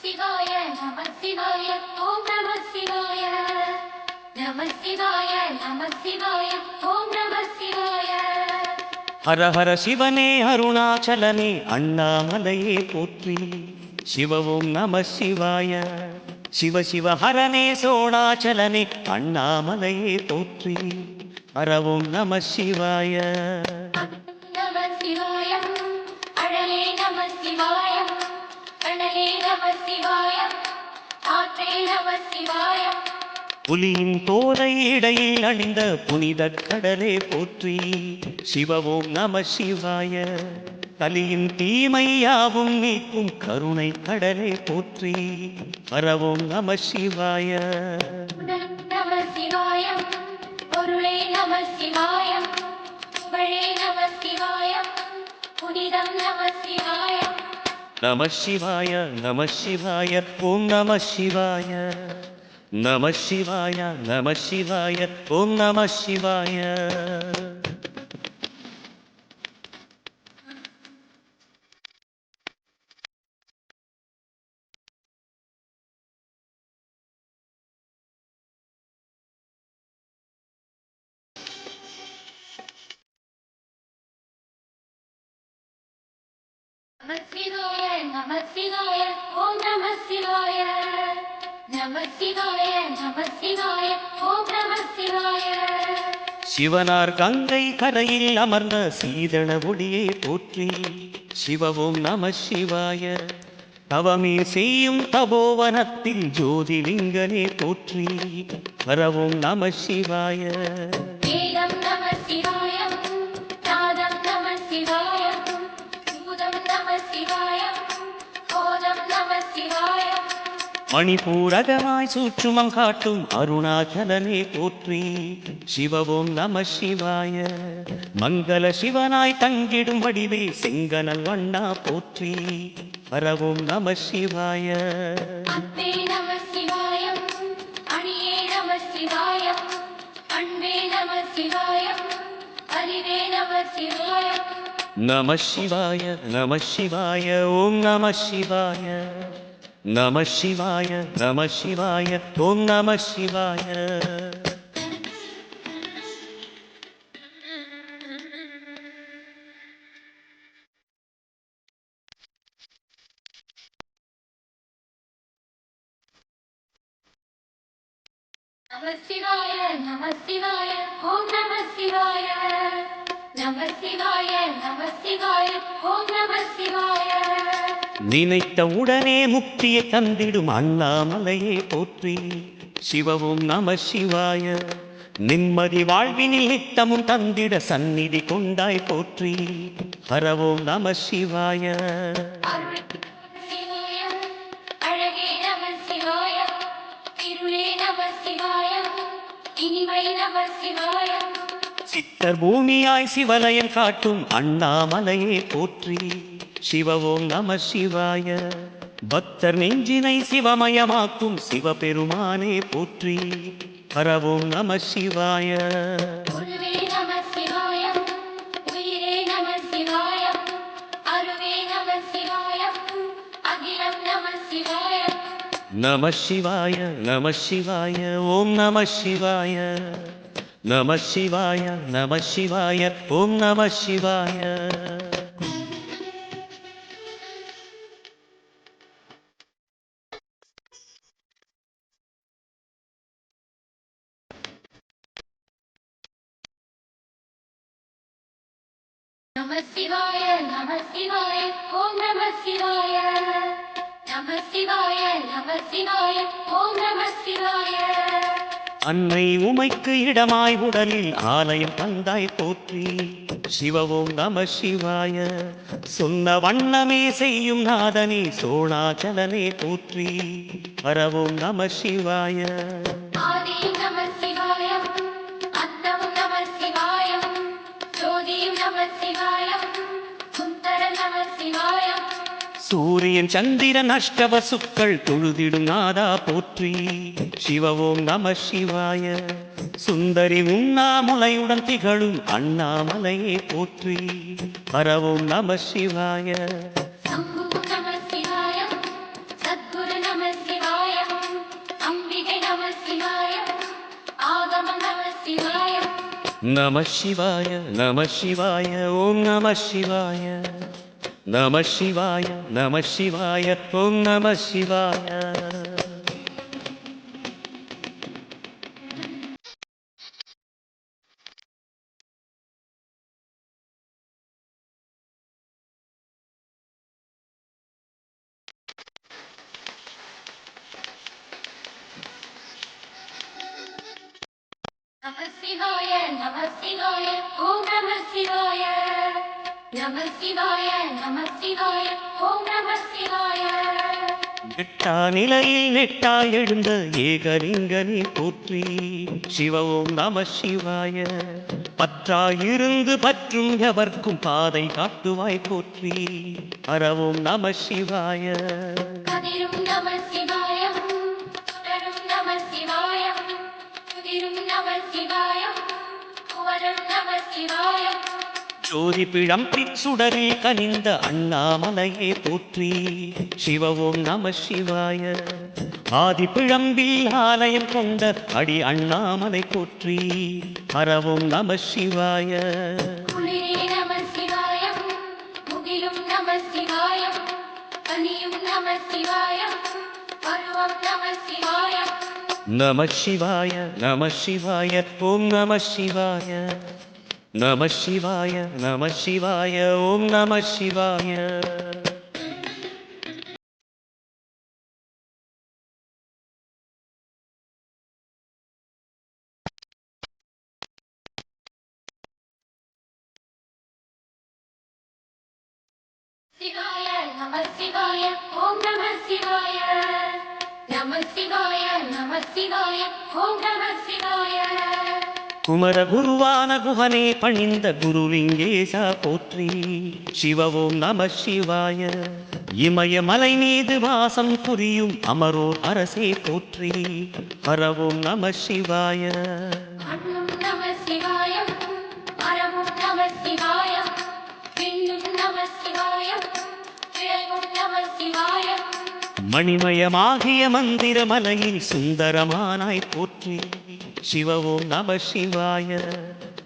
சிவாய நம சிவாய ஓம் நம சிவாய நம சிவாய நம சிவாய ஓம் நம சிவாய. ஹர ஹர சிவனே அருணாச்சலனே அண்ணாமலையே போற்றி. சிவ ஓம் நம சிவாய. சிவ சிவ ஹரனே சோணாச்சலனே அண்ணாமலையே போற்றி. ஹர ஓம் நம சிவாய. நம சிவாய அழலே நம சிவாய அழலே நம சிவாய ஆற்றே நம சிவாய. புலியின் தோலை இடையில் அணிந்த புனித கடலே போற்றி. சிவ ஓம் நம சிவாய. கலியின் தீமையாவும் நீக்கும் கருணை கடலே போற்றி. ஹர ஓம் நம சிவாய. நம சிவாய பொருளே நம சிவாய புகழே நம சிவாய புனிதம் நம சிவாய. நம சிவாய நம சிவாய ஓம் நம சிவாய. நம சிவாய நம சிவாய ஓம் நம சிவாய. நம சிவாய நம சிவாய ஓம் நம சிவாய நம சிவாய நம சிவாய ஓம் நம சிவாய. சிவனார் கங்கை கரையில் அமர்ந்த சீதள ஒளியே போற்றி. சிவ ஓம் நம சிவாய. தவமே செய்யும் தபோவனத்தில் ஜோதிலிங்கனே போற்றி. ஹர ஓம் நம சிவாய. வேதம் நம சிவாய நாதம் நம சிவாய பூதம் நம சிவாய கோதம் நம சிவாய. மணிபூரகமாய் சூற்றுமம் காட்டும் அருணாச்சலனே போற்றி. சிவ ஓம் நம சிவாய. மங்கள சிவனாய் தங்கிடும் வடிவே செங்கனல் வண்ணா போற்றி. ஹர ஓம் நம சிவாய. அன்பே நம சிவாய அணியே நம சிவாய அன்பே நம சிவாய அறிவே நம சிவாய. நம சிவாய நம சிவாய ஓம் நம சிவாய. நம சிவாய நம சிவாய ஓம் நம சிவாய. நம சிவாய நம சிவாய ஓம் நம சிவாய நம சிவாய நம சிவாய ஓம் நம சிவாய. நினைத்த உடனே முக்தியை தந்திடும் அண்ணாமலையே போற்றி. சிவ ஓம் நம சிவாய. நிம்மதி வாழ்வினில் நித்தமும் தந்திட சந்நிதி கொண்டாய் போற்றி. ஹர ஓம் நம சிவாய. சிவாய அழகே நம சிவாய இருளே நம சிவாய இனிமை நம சிவாய. சித்தர் பூமியாய் சிவலயம் காட்டும் அண்ணாமலையே போற்றி. சிவ ஓம் நம சிவாய. பக்தர் நெஞ்சினை சிவமயமாக்கும் சிவபெருமானே போற்றி. ஹர ஓம் நம சிவாய. குருவே நம சிவாய உயிரே நம சிவாய அருவே நம சிவாய அகிலம் நம சிவாய. நம சிவாய நம சிவாய ஓம் நம சிவாய. நம சிவாய நம சிவாய ஓம் நம சிவாய. நம சிவாய நம சிவாய ஓம் நம சிவாய நம சிவாய நம சிவாய ஓம் நம சிவாய. அன்னை உமைக்கு இடமாய் உடலில் ஆலயம் தந்தாய் போற்றி. சிவ ஓம் நம சிவாய. சொன்ன வண்ணமே செய்யும் நாதனே சோணாச்சலனே போற்றி. ஹர ஓம் நம சிவாய. ஆதி நம சிவாய அந்தம் நம சிவாய ஜோதியும் நம சிவாய சுந்தர நம சிவாய. சூரியன் சந்திரன் அஷ்டவசுக்கள் தொழுதிடும் நாதா போற்றி. சிவ ஓம் நம சிவாய. சுந்தரி உண்ணாமுலையுடன் திகழும் அண்ணாமலையே போற்றி. ஹர ஓம் நம சிவாய. சம்பு நம சிவாய சத்குரு நம சிவாய நம சிவாய ஓம் நம சிவாய நம சிவாய நம சிவாய ஓம் நம சிவாய. நம சிவாய நம சிவாய ஓம் நம சிவாய நம சிவாய நம சிவாய ஓம் நம சிவாய. எட்டா நிலையில் நெட்டாய் எழுந்த ஏகலிங்கனே போற்றி சிவ ஓம் நம சிவாய. பற்றாயிருந்து பற்றும் எவர்க்கும் பாதை காட்டுவாய் போற்றி அறவோம் நம சிவாய. கதிரும் நம சிவாயம் சுடரும் நம சிவாயம் சுதிரும் நம சிவாயம் குவரும் நம சிவாயம். ஜோதி பிழம்பி சுடரில் கனிந்த அண்ணாமலையே போற்றி சிவ ஓம் நம சிவாய. ஆதி பிழம்பில் ஆலயம் கொண்ட அடி அண்ணாமலை போற்றி அறவோம் நம சிவாய. குளிரே நம சிவாயம் முகிலும் நம சிவாயம் கனியும் நம சிவாயம் பருவம் நம சிவாயம். நம சிவாய நம சிவாய ஓம் நம சிவாய. நம சிவாய நம சிவாய ஓம் நம சிவாய. சிவாய நம சிவாய ஓம் நம சிவாய நம சிவாய நம சிவாய ஓம் நம சிவாய. குமர குருவான குகனே பணிந்த குருலிங்கேசா போற்றி சிவ ஓம் நம சிவாய. இமயமலை மீது வாசம் புரியும் அமரோர் அரசே போற்றி ஹரவோம் நம சிவாய. அண்ணும் நம சிவாயம் மரமும் நம சிவாயம் விண்ணும் நம சிவாயம் விளைவும் நம சிவாயம். மணிமயமாகிய மந்திர மலையில் சுந்தரமானாய் போற்றி சிவ ஓம் நம சிவாய.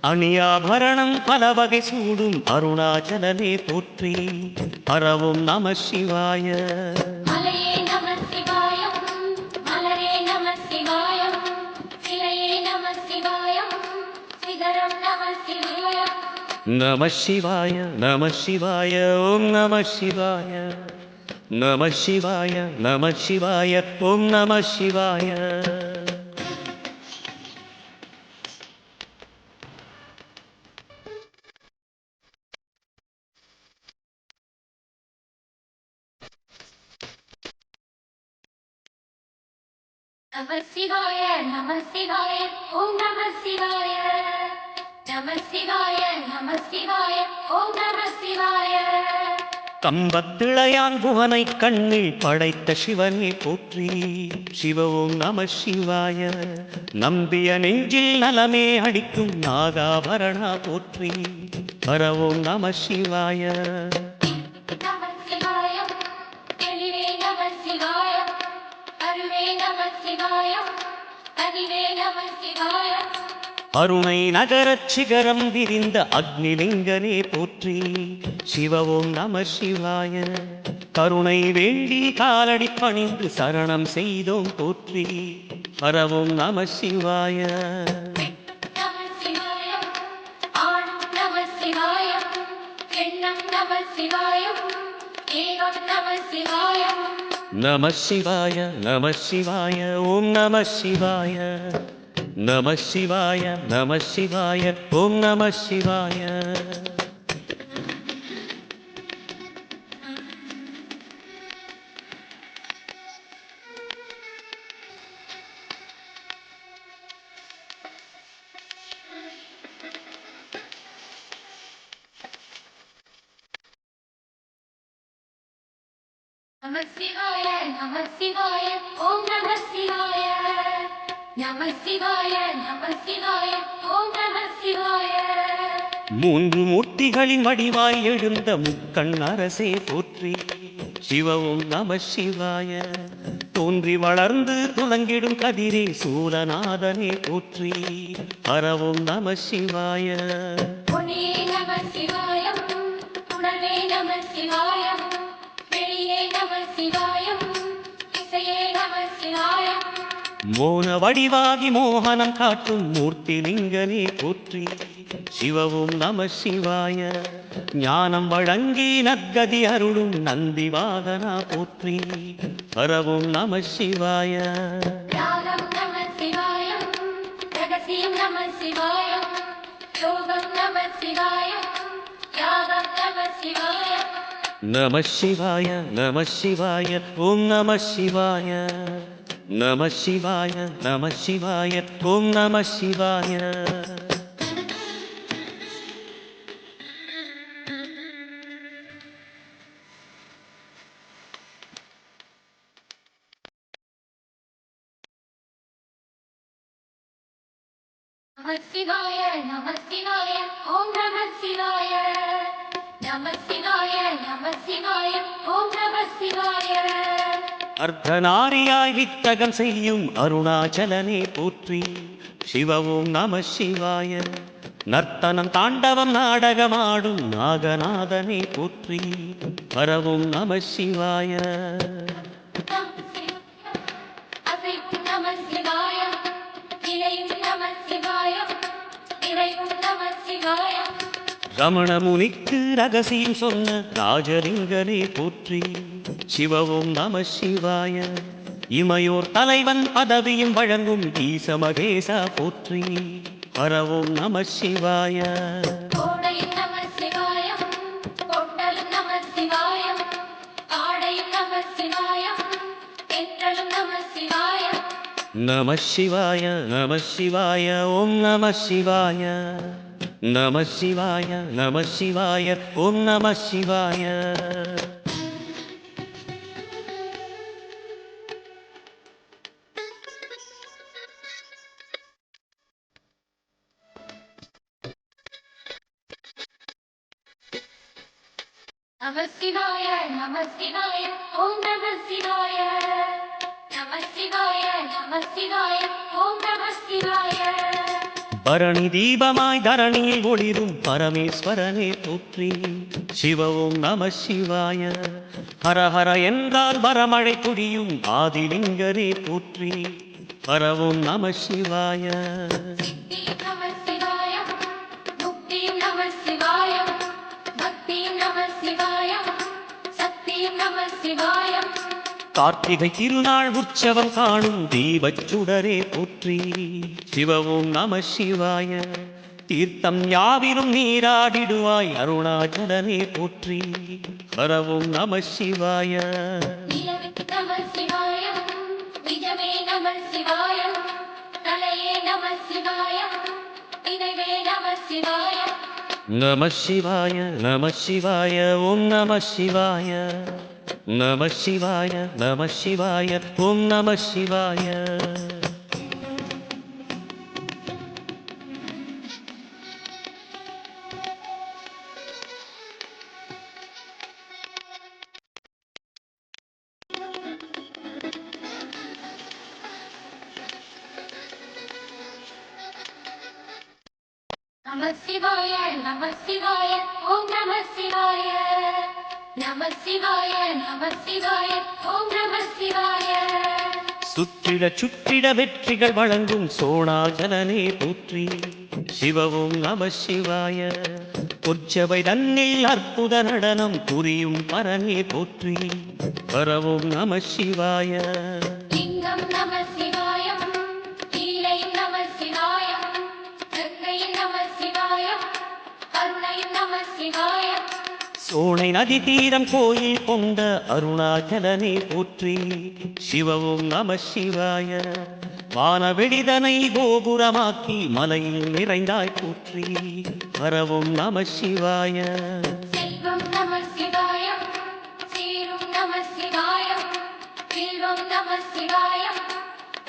அணியாபரணம் பல வகை சூடும் அருணாச்சலனே போற்றி ஹரவோம் நம சிவாய. மலையே நம சிவாயம் மலரே நம சிவாயம் சிலையே நம சிவாயம் சிகரம் நம சிவாயம். நம சிவாய நம சிவாய ஓம் நம சிவாய. நம சிவாய நம சிவாய ஓம் நம சிவாய. நம சிவாய நம சிவாய ஓம் நம சிவாய நம சிவாய நம சிவாய ஓம் நம சிவாய. கம்பத்திளையான் புவனை கண்ணில் படைத்த சிவனே போற்றி சிவ ஓம் நம சிவாய. நம்பிய நெஞ்சில் நலமே அளிக்கும் நாகாபரணா போற்றி ஹரவோம் நம சிவாய. நம சிவாயம் தெளிவே நம சிவாயம் அருவே நம சிவாயம் அறிவே நம சிவாயம். அருணை நகரச் சிகரம் விரிந்த அக்னிலிங்கனே போற்றி சிவ ஓம் நம சிவாய. கருணை வேண்டி காலடி பணிந்து சரணம் செய்தோம் போற்றி ஹரவோம் நம சிவாய. நம சிவாயம் ஆணும் நம சிவாயம் எண்ணம் நம சிவாயம் ஏகம் நம சிவாயம். நம சிவாய நம சிவாய ஓம் நம சிவாய. நம சிவாய நம சிவாய ஓம் நம சிவாய. நம சிவாய நம சிவாய ஓம் நம சிவாய நம சிவாய நம சிவாய ஓம் நம சிவாய. மூன்று மூர்த்திகளின் வடிவாய் எழுந்த முக்கண் அரசே போற்றி சிவ ஓம் நம சிவாய. தோன்றி வளர்ந்து துலங்கிடும் கதிரே சூலநாதனே போற்றி. ஹரவோம் நம சிவாய. ஒளியே நம சிவாயம், உணர்வே நம சிவாயம், வெளியே நம சிவாயம், இசையே நம சிவாயம். மோன வடிவாகி மோகனம் காட்டும் மூர்த்தி லிங்கனே போற்றி. சிவவும் நம சிவாய. ஞானம் வழங்கி நற்கதி அருளும் நந்தி வாகனா போற்றி. ஹரவும் நம சிவாய. ஞானம் நம சிவாயம், ரகசியம் நம சிவாயம், யோகம் நம சிவாயம், யாகம் நம சிவாயம். நம சிவாய நம சிவாய ஓம் நம சிவாய. நம சிவாய நம சிவாய ஓம் நம சிவாய. நம சிவாய நம சிவாய ஓம் நம சிவாய. நம சிவாய நம சிவாய ஓம் நம சிவாய. அர்த்தநாரியாய் வித்தகம் செய்யும் அருணாச்சலனே போற்றி. சிவவும் நம சிவாய. நர்த்தனம் தாண்டவம் நாடகமாடும் நாகநாதனே போற்றி. ஹரவும் நம சிவாய. அசைக்கும் நம சிவாய, இறையும் நம சிவாய, இறையும் நம சிவாய. ரமண முனிக்கு ரகசியம் சொன்ன ராஜலிங்கனே போற்றி. சிவவும் நம சிவாய. இமையோர் தலைவன் பதவியும் வழங்கும் ஈச மகேசா போற்றி. ஹரவும் நம சிவாய. கோடையும் நம சிவாயம், கொண்டலும் நம சிவாயம், ஆடையும் நம சிவாயம், என்றலும் நம சிவாயம். நம சிவாய நம சிவாய ஓம் நம சிவாய. நம சிவாய நம சிவாய ஓம் நம சிவாய. நம சிவாய நம சிவாய ஓம் நம சிவாய. நம சிவாய நம சிவாய ஓம் நம சிவாய. பரணி தீபமாய் தரணியில் ஒளிரும் பரமேஸ்வரனே போற்றி. சிவவும் நம சிவாய. ஹரஹர என்றால் வரமழை பொழியும் ஆதிலிங்கரே போற்றி. ஹரவும் நம சிவாய. சித்தியும் நம சிவாயம், முக்தியும் நம சிவாயம், பக்தியும் நம சிவாயம், சக்தியும் நம சிவாயம். கார்த்திகை திருநாள் உற்சவம் காணும் தீபச் சுடரே போற்றி. சிவவும் நம சிவாய. தீர்த்தம் யாவிலும் நீராடிடுவாய் அருணாச்சலனே போற்றி. ஹரவும் நம சிவாய. நிலவே நம சிவாயம், நிஜமே நம சிவாயம், தலையே நம சிவாயம், நினைவே நம சிவாயம். நம சிவாய நம சிவாய ஓம் நம சிவாய. நம சிவாய நம சிவாய ஓம் நம சிவாய. நம சிவாய நம சிவாய ஓம் நம சிவாய. நம சிவாய நம சிவாய ஓம் நம சிவாய. சுற்றிட சுற்றிட வெற்றிகள் வழங்கும் சோணாச்சலனே போற்றி. சிவவும் நம சிவாய. பொற்சபை தன்னில் அற்புத நடனம் புரியும் பரனே போற்றி. ஹரவும் நம சிவாய. லிங்கம் நம சிவாயம், லீலையும் நம சிவாயம், கங்கையும் நம சிவாயம், கருணையும் நம சிவாயம். சோனை நதி தீரம் கோயில் கொண்ட அருணாச்சலனே போற்றி. சிவவும் நம சிவாய. வானவெளிதனை கோபுரமாக்கி மலையில் நிறைந்தாய் போற்றி. ஹரவும் நம சிவாய. செல்வம் நம சிவாயம், சீரும் நம சிவாயம், வில்வம் நம சிவாயம்,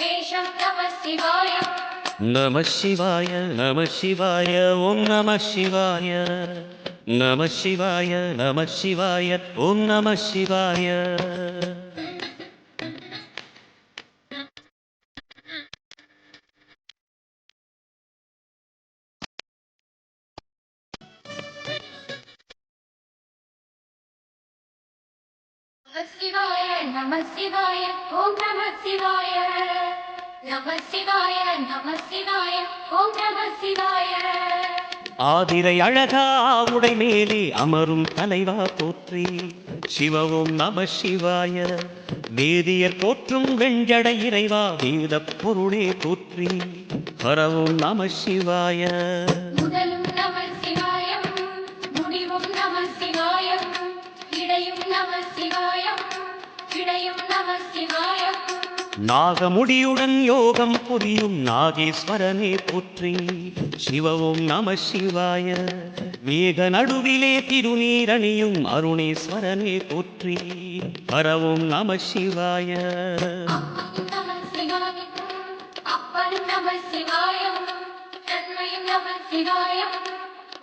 வேஷம் நம சிவாயம். நம சிவாய நம சிவாய ஓம் நம சிவாய. நம சிவாய நம சிவாய ஓம் நம சிவாய. சிவாய நம சிவாய ஓம் நம சிவாய நம சிவாய நம சிவாய ஓம் நம சிவாய ஆதிரை அழகா உடை மேலே அமரும் தலைவா போற்றி சிவவும் நம சிவாய வேதியர் போற்றும் வெஞ்சடை இறைவா வேத பொருளே போற்றி ஹரவும் நம சிவாய முதலும் நம சிவாயம் முடிவும் நம சிவாயம் இடையும் நம சிவாயம் இடையும் நம சிவாயம் நாகமுடியுடன் யோகம் புரியும் நாகேஸ்வரனே போற்றி சிவவும் நம சிவாய வேக நடுவிலே திருநீரணியும் அருணேஸ்வரனே போற்றி ஹரவும் நம சிவாய நம சிவாயம் அப்பனும் நம சிவாயம் தன்மையும் நம சிவாயம்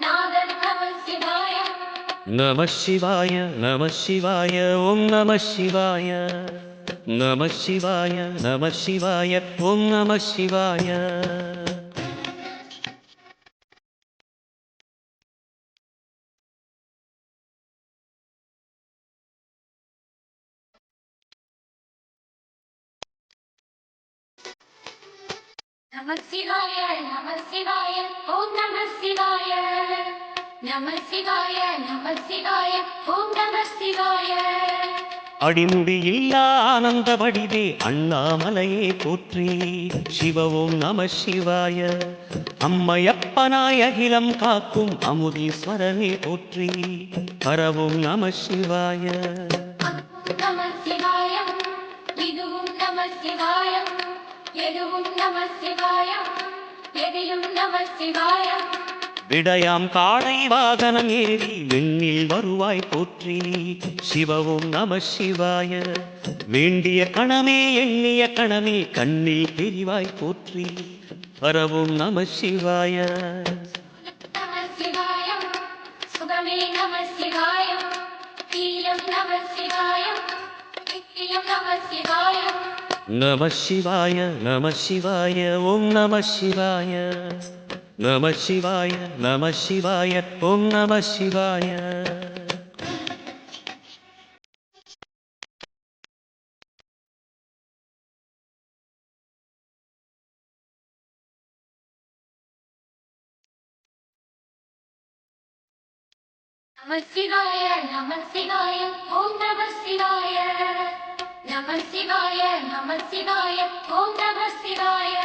நாதன் நம சிவாயம் நம சிவாய நம சிவாய ஓம் நம சிவாய நம சிவாய நம சிவாய ஓம் நம சிவாய நம சிவாய நம சிவாய ஓம் நம சிவாய நம சிவாய நம சிவாய ஓம் நம சிவாய அடிமுடியில்லா ஆனந்த வடிவே அண்ணாமலையே போற்றி சிவவும் நம சிவாய அம்மையப்பனாய் அகிலம் காக்கும் அமுதீஸ்வரனே போற்றி ஹரவும் நம சிவாய நம சிவாயம் இதுவும் நம சிவாயம் எதுவும் நம சிவாயம் எதிலும் நம சிவாயம் விடயாம் காடை வாகனம் ஏறி விண்ணில் வருவாய் போற்றி சிவவும் நம சிவாய வேண்டிய கணமே எண்ணிய கணமே கண்ணில் தெரிவாய் போற்றி ஹரவும் நம சிவாய நம சிவாயம் சுகமே நம சிவாயம் கீழம் நம சிவாயம் நித்தியம் நம சிவாயம் நம சிவாய நம சிவாய ஓம் நம சிவாய நம சிவாய நம சிவாய ஓம் நம சிவாய நம சிவாய நம சிவாய ஓம் நம சிவாய நம சிவாய நம சிவாய ஓம் நம சிவாய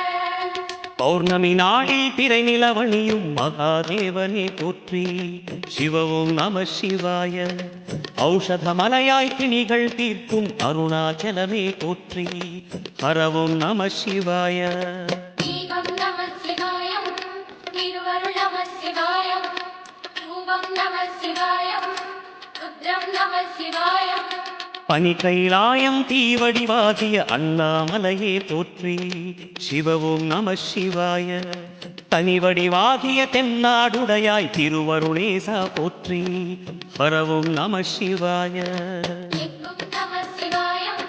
பௌர்ணமி நாளில் பிறை நிலவணியும் மகாதேவனே போற்றி சிவவும் நம சிவாய ஔஷத மலையாய் பிணிகள் தீர்க்கும் அருணாச்சலமே போற்றி ஹரவும் நம சிவாய தீபம் நம சிவாயம் திருவருள் நம சிவாயம் ரூபம் நம சிவாயம் ருத்ரம் நம சிவாயம் பனி கைலாயம் தீவடிவாகிய அண்ணாமலையே போற்றி சிவவும் நம சிவாய தனிவடிவாகிய தென்னாடுடையாய் திருவருணேசா போற்றி ஹரவும் நம சிவாய எங்கும் நம சிவாயம்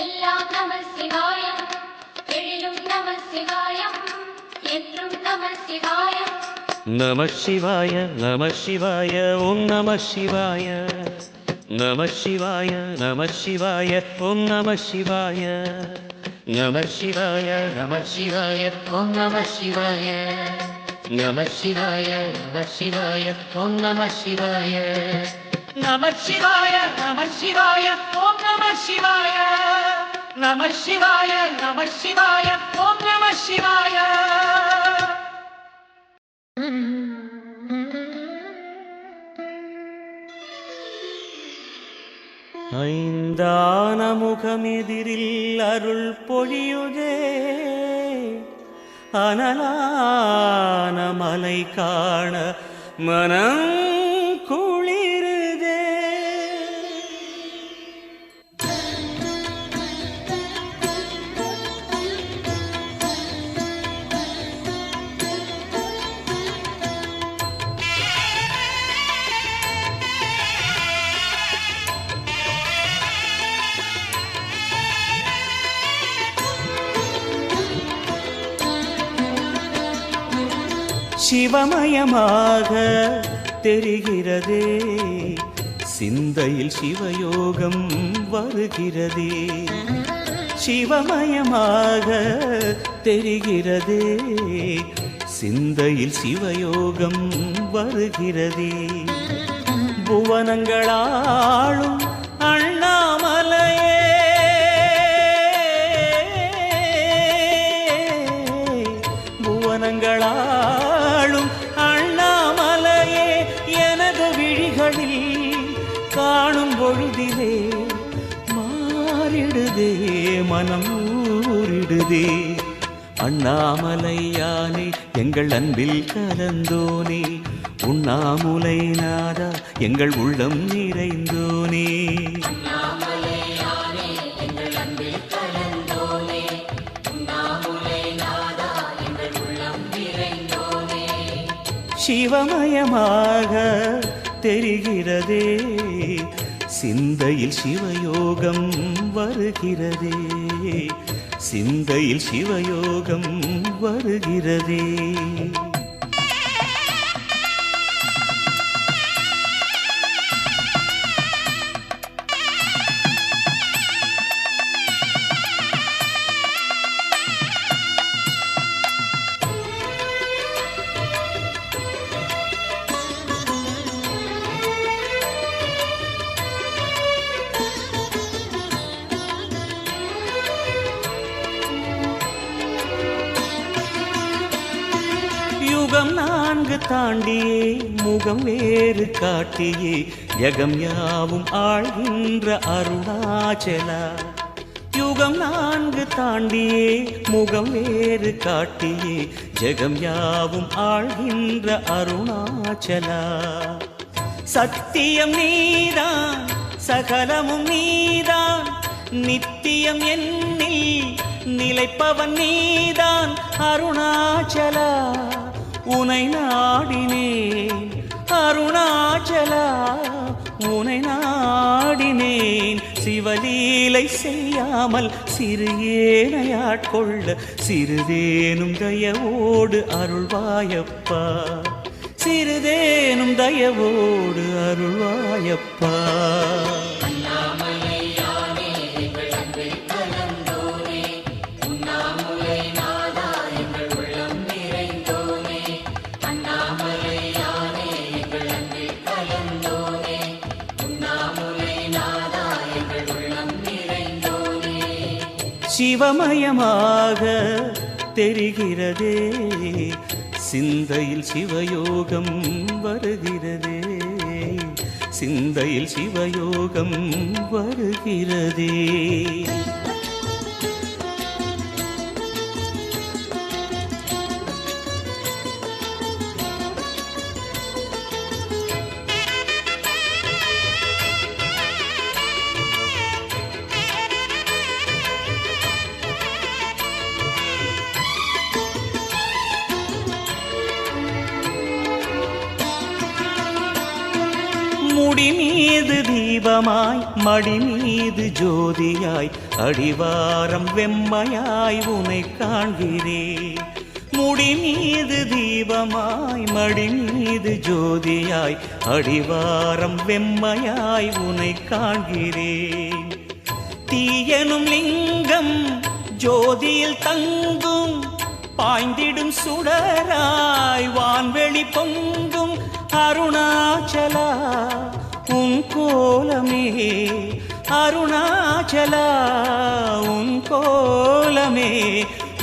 எல்லாம் நம சிவாயம் எழிலும் நம சிவாயம் என்றும் நம சிவாயம் நம சிவாய நம சிவாய ஓம் நம சிவாய நம சிவாய நம சிவாய ஓம் நம சிவாய நம சிவாய நம சிவாய ஓம் நம சிவாய நம சிவாய நம சிவாய ஓம் நம சிவாய நம சிவாய நம சிவாய ஓம் நம சிவாய நம சிவாய நம சிவாய ஓம் நம சிவாய ஐந்தான முகமெதிரில் அருள் பொழியுதே அனலான மலை காண மனம் குளிருதே சிவமயமாக தெரிகிறதே சிந்தையில் சிவயோகம் வருகிறதே, சிவமயமாக தெரிகிறதே, சிந்தையில் சிவயோகம் வருகிறதே. புவனங்களாளும் அண்ணாமலையே, புவனங்களாளும் அண்ணாமலையே, எனது விழிகளில் காணும் பொழுதிலே மாறிடுதே மனம் ஊறிடுதே. அண்ணாமலையானே எங்கள் அன்பில் கலந்தோனே, உண்ணாமுலை நாதா எங்கள் உள்ளம் நிறைந்தோனே. சிவமயமாக தெரிகிறதே, சிந்தையில் சிவயோகம் வருகிறதே, சிந்தையில் சிவயோகம் வருகிறதே. யுகம் 4 தாண்டியே முகம் வேறு காட்டியே, யகம் யாவும் ஆழ்கின்ற அருணாச்சலா. யுகம் 4 தாண்டியே முகம் வேறு காட்டியே, ஜெகம் யாவும் ஆழ்கின்ற அருணாச்சலா. சத்தியம் நீதான் சகலமும் நீதான், நித்தியம் என்னில் நிலைப்பவன் நீதான் அருணாச்சலா. உனை நாடினேன் அருணாச்சலா, உனை நாடினேன். சிவலீலை செய்யாமல் சிறு ஏனையாட்கொள்ள சிறிதேனும் தயவோடு அருள்வாயப்பா, சிறிதேனும் தயவோடு அருள்வாயப்பா. சிவமயமாக தெரிகிறதே, சிந்தையில் சிவயோகம் வருகிறதே, சிந்தையில் சிவயோகம் வருகிறதே. முடி மீது தீபமாய் மடி மீது ஜோதியாய், அடிவாரம் வெம்மையாய் உனை காண்கிறேன். முடி மீது தீபமாய் மடி மீது ஜோதியாய், அடிவாரம் வெம்மையாய் உனை காண்கிறேன். தீயனும் லிங்கம் ஜோதியில் தங்கும், பாய்ந்திடும் சுடராய் வான்வெளி பொங்கும் அருணாச்சலா. உன் கோலமே அருணாச்சலா, உன் கோலமே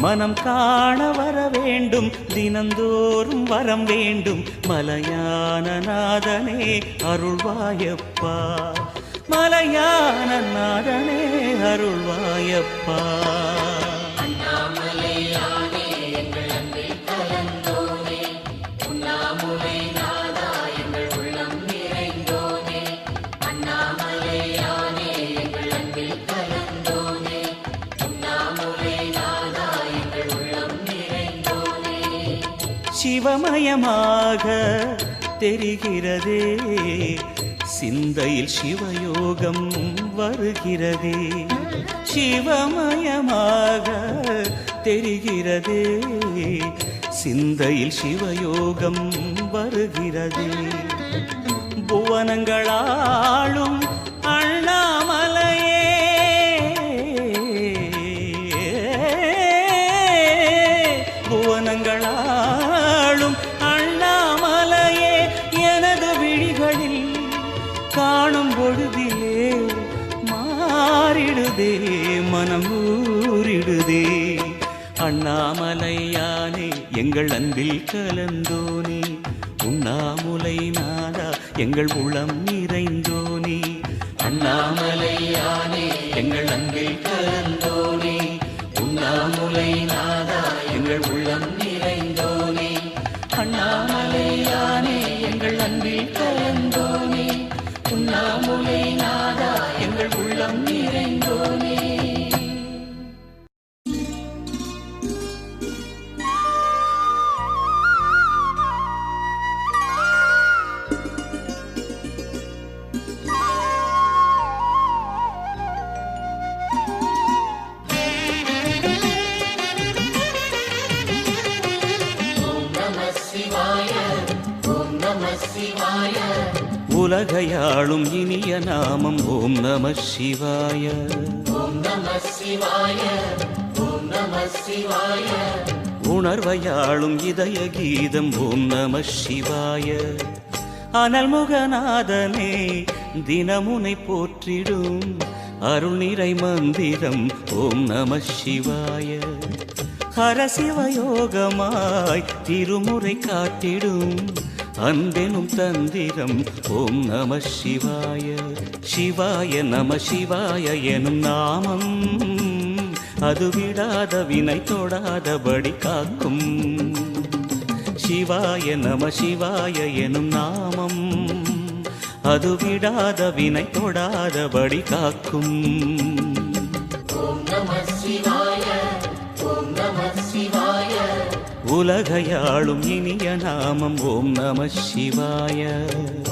மனம் காண வர வேண்டும், தினந்தோறும் வரம் வேண்டும். மலையான நாதனே அருள்வாயப்பா, மலையான நாதனே அருள்வாயப்பா. சிவமயமாக தெரிகிறதே, சிந்தையில் சிவயோகம் வருகிறதே, சிவமயமாக தெரிகிறதே, சிந்தையில் சிவயோகம் வருகிறதே. புவனங்களாளும் அண்ணாமலையே புவனங்களாளும் அண்ணாமலையே எனது விழிகளில் காணும் பொழுதிலே மாறிடுதே மனம் ஊறிடுதே அண்ணாமலையானே எங்கள் அன்பில் கலந்தோனே உண்ணாமுலை நாதா எங்கள் உளம் நிறைந்தோனே அண்ணாமலையானே எங்கள் அன்பில் கலந்தோனே உண்ணாமுலை நாதா எங்கள் உள்ளம் நிறைந்தோனே அண்ணாமலையானே எங்கள் அன்பில் கலந்தோனே உண்ணாமுலை நாதா எங்கள் உள்ளம் நிறைந்தோனே உலகையாளும் இனிய நாமம் ஓம் நம சிவாய ஓம் நம சிவாய ஓம் நம சிவாய உணர்வையாளும் இதய கீதம் ஓம் நம சிவாய அனல்முகநாதனே தினமுனை போற்றிடும் அருள் நிறை மந்திரம் ஓம் நம சிவாய ஹரசிவயோகமாய் திருமுறை காட்டிடும் அன்பெனும் தந்திரம் ஓம் நம சிவாய சிவாய நம சிவாய எனும் நாமம் அது விடாத வினை தொடாதபடி காக்கும் சிவாய நம சிவாய எனும் நாமம் அது விடாத வினை தொடாதபடி காக்கும் ஓம் நம சிவாய ஓம் நம சிவாய உலகையாளும் இனிய நாமம் ஓம் நம சிவாய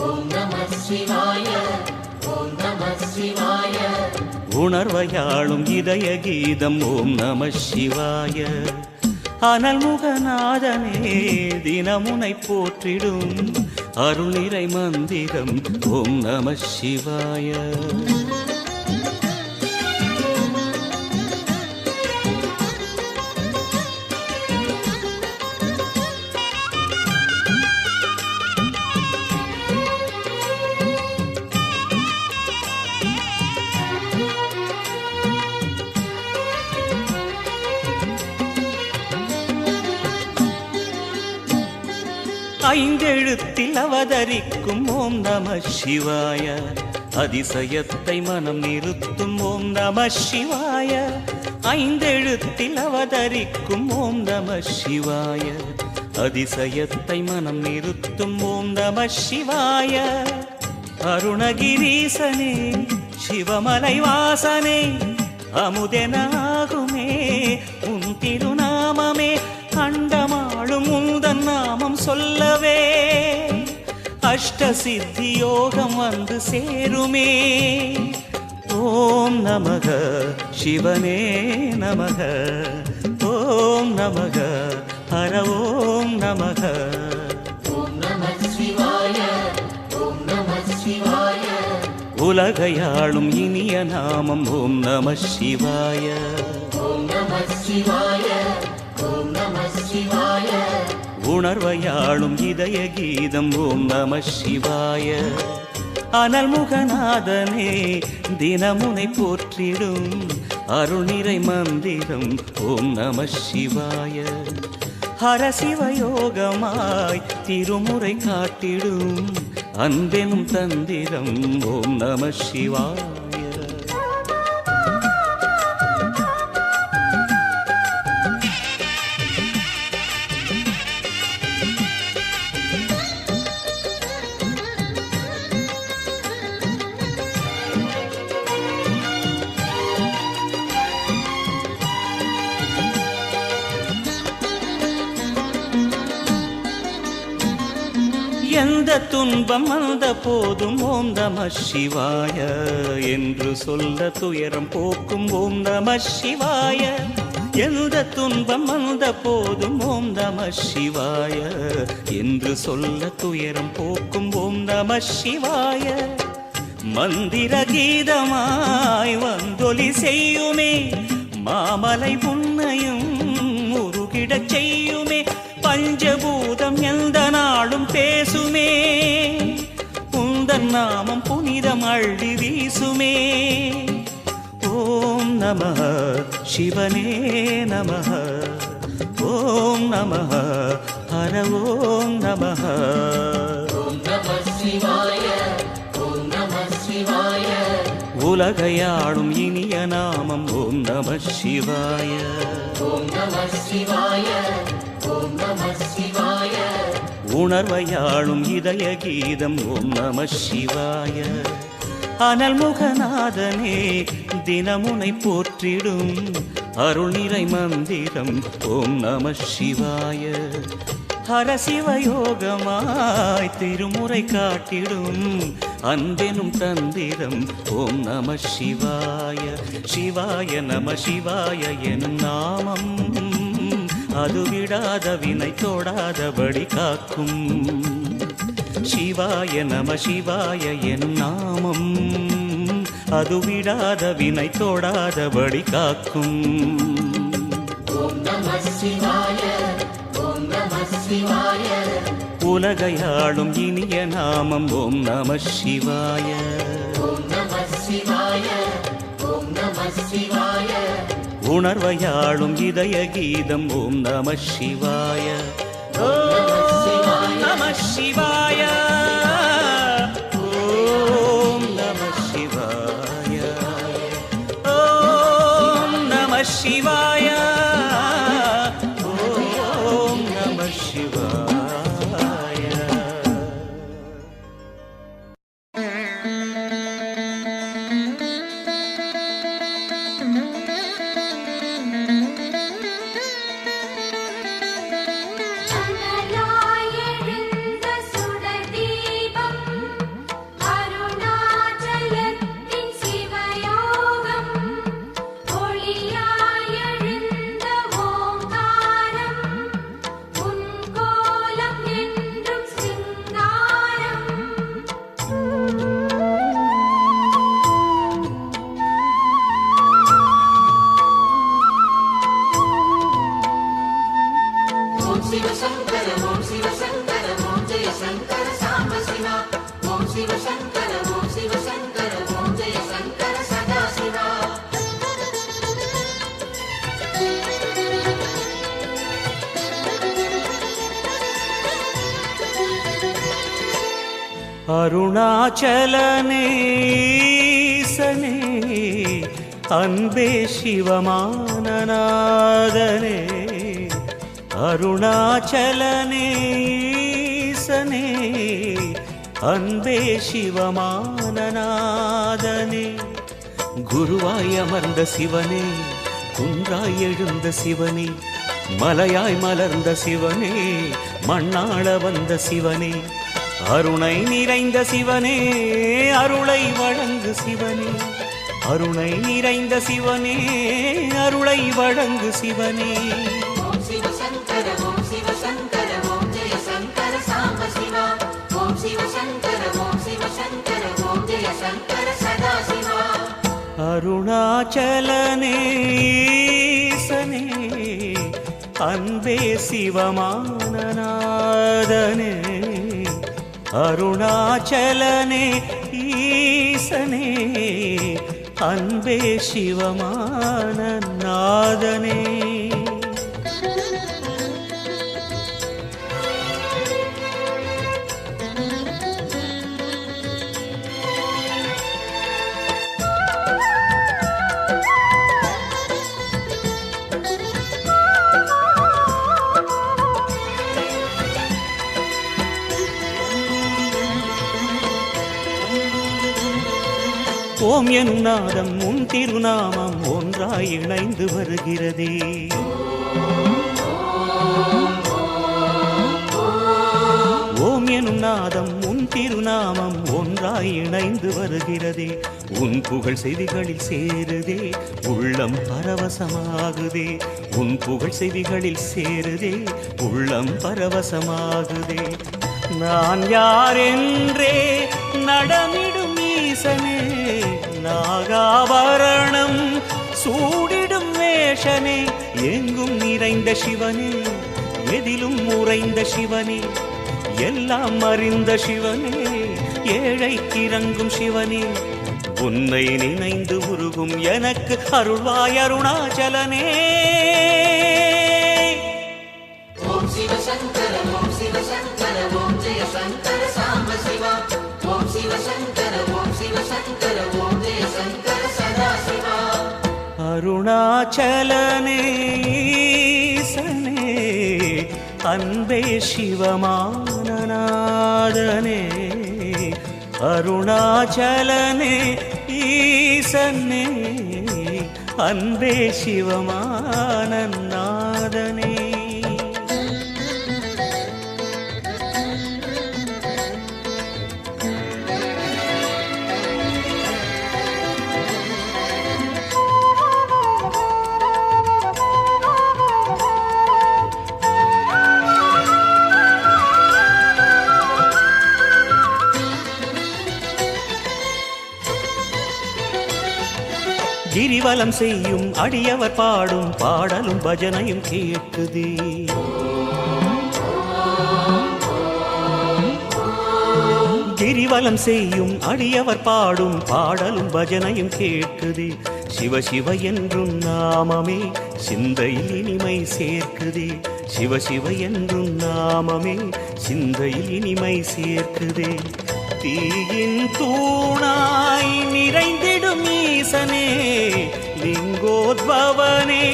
ஓம் நம சிவாய ஓம் நம சிவாய உணர்வையாளும் இதய கீதம் ஓம் நம சிவாய அனல்முகநாதனே தினமுனை போற்றிடும் அருள் நிறை மந்திரம் ஓம் நம சிவாய ஐந்தெழுத்தில் அவதரிக்கும் ஓம் நம சிவாய அதிசயத்தை மனம் நிறுத்தும் ஓம் நம சிவாய ஐந்தெழுத்தில் அவதரிக்கும் ஓம் நம சிவாய அதிசயத்தை மனம் நிறுத்தும் ஓம் நம சிவாய அருணகிரீசனே சிவமலை வாசனே அமுதனாகுமே உன் திருநாமமே அண்டமாளும் உந்தன் நாமம் சொல்லவே அஷ்ட சித்தி யோகம் வந்து சேருமே ஓம் நமக சிவனே நமக ஓம் நமக ஹர ஓம் நமக ஓம் நம சிவாய ஓம் நம சிவாய உலகையாளும் இனிய நாமம் ஓம் நம சிவாய ஓம் நம சிவாய ஓம் நம சிவாய உணர்வையாளும் இதய கீதம் ஓம் நம சிவாய அனல்முகநாதனே தினமுனை போற்றிடும் அருள் நிறை மந்திரம் ஓம் நம சிவாய ஹரசிவயோகமாய் திருமுறை காட்டிடும் அன்பெனும் தந்திரம் ஓம் நம சிவாய எந்த துன்பம் வந்த போதும் ஓம் நம சிவாய என்று சொல்ல துயரம் போக்கும் ஓம் நம சிவாய எந்த துன்பம் வந்த போதும் ஓம் நம சிவாய என்று சொல்ல துயரம் போக்கும் ஓம் நம சிவாய. மந்திர கீதமாய் வந்தொலி செய்யுமே, மாமலை புன்னையும் உருகிடச் செய்யுமே, பஞ்சபூதம் எந்த நாளும் பேசுமே, உந்தன் நாமம் புனிதம் அள்ளி வீசுமே. ஓம் நமः சிவனே நமः, ஓம் நமः ஹர ஓம் நமः. ஓம் நமः சிவாய, ஓம் நமः சிவாய. உலகையாளும் இனிய நாமம் ஓம் நமः சிவாய. ஓம் நமः சிவாய, ஓம் நமः சிவாய. உணர்வையாளும் இதய கீதம் ஓம் நமः சிவாய. அனல்முகநாதனே தினமுனை போற்றிடும் அருள் நிறை மந்திரம் ஓம் நம சிவாய. ஹரசிவயோகமாய் திருமுறை காட்டிடும் அன்பெனும் தந்திரம் ஓம் நம சிவாய. சிவாய நம சிவாய எனும் நாமம் அது விடாத வினை தொடாதபடி காக்கும். சிவாய நம சிவாய எனும் நாமம் அது விடாத வினை தொடாதபடி காக்கும். ஓம் நமः சிவாய, ஓம் நமः சிவாய. உலகையாளும் இனிய நாமம் ஓம் நம சிவாய. ஓம் நமः சிவாய, ஓம் நமः சிவாய. உணர்வையாளும் இதய கீதம் ஓம் நம சிவாய. ஓம் நம சிவாய, ஓம் நம சிவாய, ஓம் நம சிவாய, ஓம் நம சிவாய. அனலாயெழுந்த சுடர் தீபம் அருணாச்சலத்தின் சிவயோகம், ஒளியாயெழுந்த ஓங்காரம் உன் கோலம் என்றும் சிங்காரம். ஓம் சிவசங்கர, ஓம் சிவசங்கர, ஓம் ஜெய சங்கர சாம்ப சிவா. ஓம் சிவசங்கர, ஓம் சிவசங்கர, ஓம் ஜெய சங்கர சதா சிவா. அருணாச்சலனேசனே அன்பே சிவமானநாதனே. அருணாச்சலனேசனே அன்பே சிவமானநாதனே. குருவாய் அமர்ந்த சிவனே, குன்றாய் எழுந்த சிவனே, மலையாய் மலர்ந்த சிவனே, மண்ணாள வந்த சிவனே, அருணை நிறைந்த சிவனே, அருளை வழங்கு சிவனே, அருணை நிறைந்த சிவனே, அருளை வழங்கு சிவனே. ஓம் சிவசங்கர, ஓம் சிவசங்கர, ஓம் ஜெய சங்கர சாம்ப சிவா. ஓம் சிவசங்கர, ஓம் சிவசங்கர, ஓம் ஜெய சங்கர சதா சிவா. அருணாச்சலனேசனே அன்பே சிவமானநாதனே. அருணாச்சலனே ஈசனே அன்பே சிவமானநாதனே. ஓம் எனும் நாதம் உன் திருநாமம் ஒன்றாய் இணைந்து வருகிறதே. ஓம் எனும் நாதம் உன் திருநாமம் ஒன்றாய் இணைந்து வருகிறதே, உன் புகழ் செவிகளில் சேருதே, உள்ளம் பரவசமாகுதே. உன் புகழ் செவிகளில் சேருதே, உள்ளம் பரவசமாகுதே. நான் யாரென்றே நடமிடும் ஈசனே, நாகாபரணம் சூடிடும் வேஷனே, எங்கும் நிறைந்த சிவனே, எதிலும் உறைந்த சிவனே, எல்லாம் அறிந்த சிவனே, ஏழைக்கு இறங்கும் சிவனே, உன்னை நினைந்து உருகும் எனக்கு அருள்வாய் அருணாச்சலனே. ஓம் சிவசங்கர ஓம் சிவசங்கர ஓம் ஜெய சங்கர சாம்ப சிவா. ஓம் சிவசங்கர ஓம் சிவசங்கர ஓம் ஜெய சங்கர சதா சிவா. அருணாச்சலனே ஈசனே, அன்பே சிவமானநாதனே. அருணாச்சலனே ஈசனே, அன்பே சிவமானநாதனே. கிரிவலம் செய்யும் அடியவர் பாடும் பாடலும் பஜனையும் கேட்குதே. கிரிவலம் செய்யும் அடியவர் பாடும் பாடலும் பஜனையும் கேட்குதே. சிவ சிவ என்றும் நாமமே சிந்தையில் இனிமை சேர்க்குதே. சிவ சிவ என்றும் நாமமே சிந்தையில் இனிமை சேர்க்குதே. தீயின் தூணாய் நிறைந்திடும் ஈசனே, லிங்கோத்பவனே,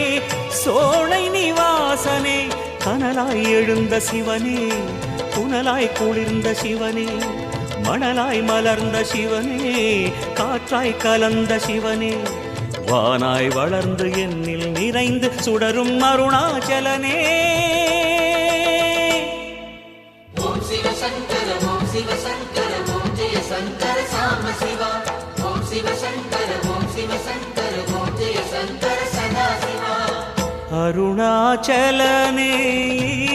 சோழை நிவாசனே, கனலாய் எழுந்த சிவனே, புனலாய் குளிர்ந்த சிவனே, மணலாய் மலர்ந்த சிவனே, காற்றாய் கலந்த சிவனே, வானாய் வளர்ந்து என்னில் நிறைந்து சுடரும் அருணாச்சலனே. ஓம் சிவசங்கர ஓம் சிவசங்கர ஓம் ஜெய சங்கர சாம்ப சிவா. ஓம் சிவசங்கர ஓம் சிவசங்கர ஓம் ஜெய சங்கர சதா சிவா. அருணாச்சலனே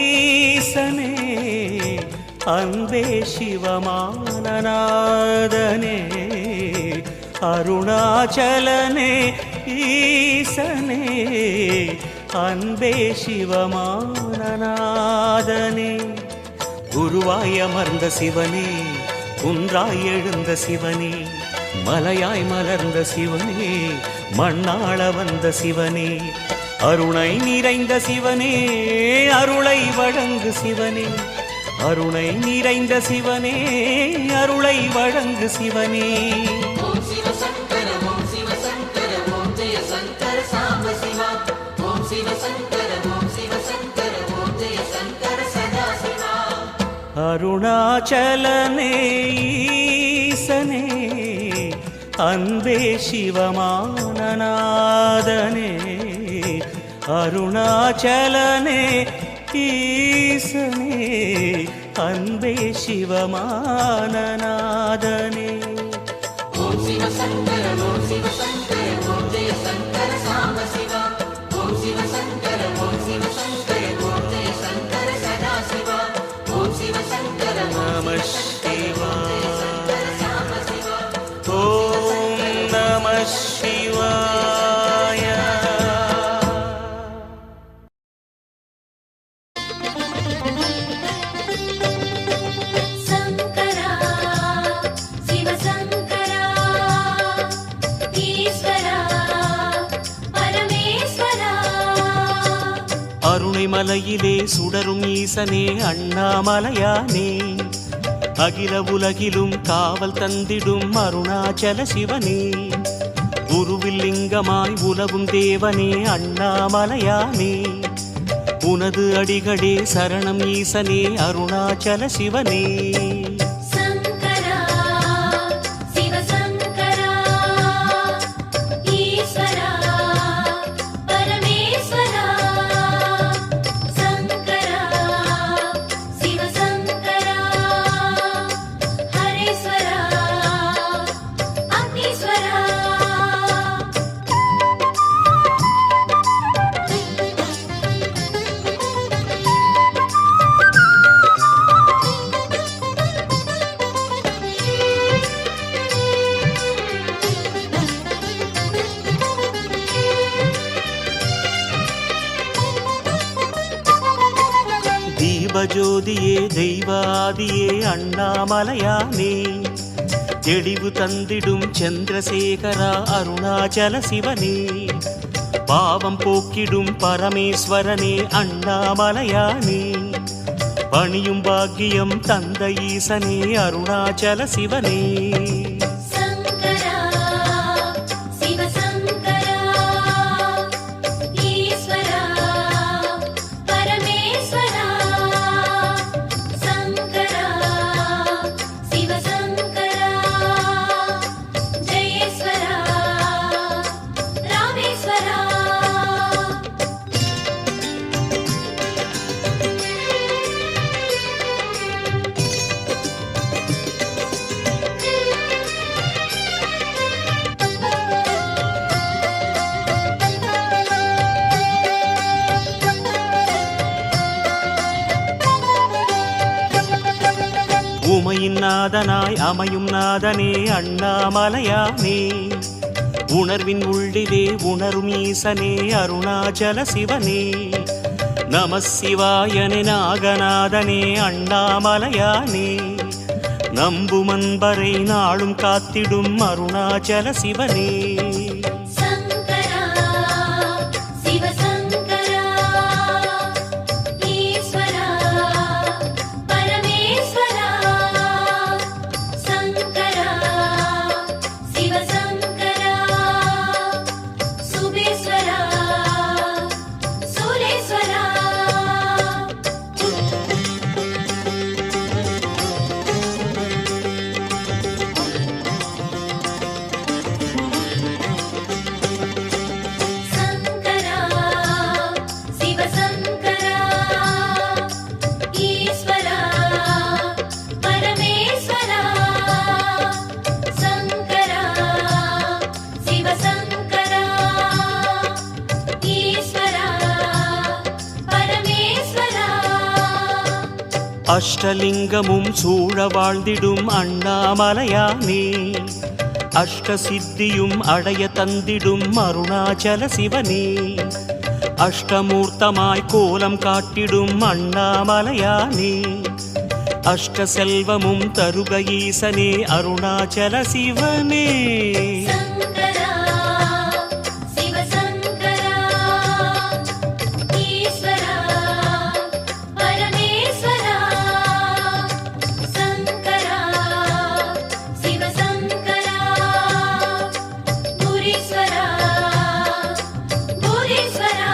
ஈசனே, அன்பே சிவமானநாதனே. அருணாச்சலனே ஈசனே, அன்பே சிவமானநாதனே. குருவாய் அமர்ந்த சிவனே, குன்றாய் எழுந்த சிவனே, மலையாய் மலர்ந்த சிவனே, மண்ணாள வந்த சிவனே, அருணை நிறைந்த சிவனே, அருளை வழங்கு சிவனே, அருணை நிறைந்த சிவனே, அருளை வழங்கு சிவனே. ஓம் சிவசங்கர ஓம் சிவசங்கர ஓம் ஜெய சங்கர சாம்ப சிவா. ஓம் சிவசங்கர ஓம் சிவசங்கர ஓம் ஜெய சங்கர சதா சிவா. அருணாச்சலனே ஈசனே, அன்பே சிவமானநாதனே. அருணாச்சலனே ஈசனே, அன்பே சிவமானநாதனே. ஓம் சிவசங்கர ஓம் சிவசங்கர ஓம் ஜெய சங்கர சாம்ப சிவா. ஓம் சிவசங்கர ஓம் சிவசங்கர ஓம் ஜெய சங்கர சதா சிவா. ஓம் சிவசங்கர நம சிவாய. சங்கர சாம்ப சிவா. ஓம் நம சிவாய. சங்கரா சிவசங்கரா ஈஸ்வரா பரமேஸ்வரா. அருணைமலையிலே சுடரும் ஈசனே அண்ணாமலையானே, அகில உலகிலும் காவல் தந்திடும் அருணாச்சல சிவனே, உருவில் லிங்கமாய் உலவும் தேவனே அண்ணாமலையானே, உனது அடிகளே சரணம் ஈசனே அருணாச்சல சிவனே. சங்கரா சிவசங்கரா ஈஸ்வரா பரமேஸ்வரா. சங்கரா சிவசங்கரா ஜெபஜோதியே தெய்வாதியே அண்ணாமலையானே தெளிவு தந்திடும் சந்திரசேகரா அருணாச்சல சிவனே பாவம் போக்கிடும் பரமேஸ்வரனே அண்ணாமலையானே பணியும் பாக்கியம் தந்த ஈசனே அருணாச்சல சிவனே சங்கரா சிவசங்கரா ஈஸ்வரா பரமேஸ்வரா சங்கரா சிவசங்கரா ஜெயேஸ்வரா ராமேஸ்வரா உமையின் நாதனாய் அமையும் நாதனே அண்ணாமலையானே உணர்வின் உள்ளிலே உணரும் ஈசனே அருணாச்சல சிவனே நம சிவாயனே நாகநாதனே அண்ணாமலையானே நம்பும் அன்பரை நாளும் காத்திடும் அருணாச்சல சிவனே சங்கரா சிவசங்கரா ஈஸ்வரா பரமேஸ்வரா சங்கரா சிவசங்கரா சுபேஸ்வரா சூரேஸ்வரா சங்கரா சிவசங்கரா ஈஸ்வரா பரமேஸ்வரா சங்கரா சிவசங்கரா ஈஸ்வரா பரமேஸ்வரா அஷ்டலிங்கமும் சூழ வாழ்ந்திடும் அண்ணாமலையானே அஷ்ட சித்தியும் அடைய தந்திடும் அருணாச்சல சிவனே அஷ்டமூர்த்தமாய் கோலம் காட்டிடும் அண்ணாமலையானே அஷ்ட செல்வமும் தருக ஈசனே அருணாச்சல சிவனே சங்கரா சிவசங்கரா ஈஸ்வரா பரமேஸ்வரா சங்கரா சிவசங்கரா பூரீஸ்வரா பூரீஸ்வரா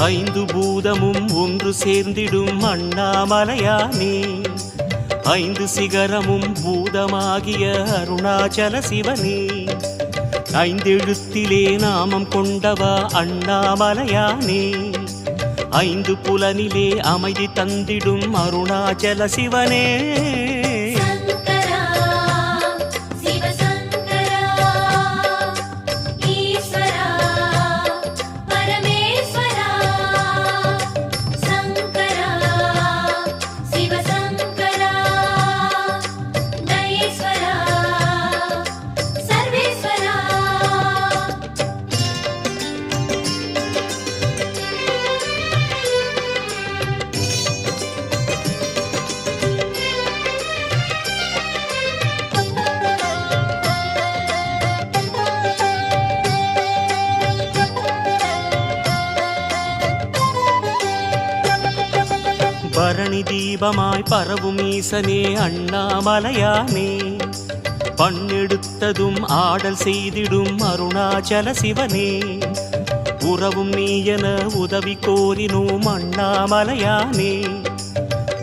ஐந்து பூதமும் ஒன்று சேர்ந்திடும் அண்ணாமலையானே ஐந்து சிகரமும் பூதமாகிய அருணாச்சல சிவனே ஐந்தெழுத்திலே நாமம் கொண்டவா அண்ணாமலையானே ஐந்து புலனிலே அமைதி தந்திடும் அருணாச்சல சிவனே சங்கரா சிவசங்கரா ஈஸ்வரா பரமேஸ்வரா சங்கரா சிவசங்கரா ஜெயேஸ்வரா சர்வேஸ்வரா பரணி தீபமாய் பரவும் ஈசனே அண்ணாமலையானே பண்ணெடுத்ததும் ஆடல் செய்திடும் அருணாச்சல சிவனே உறவும் நீ என உதவி கோரினோம் அண்ணாமலையானே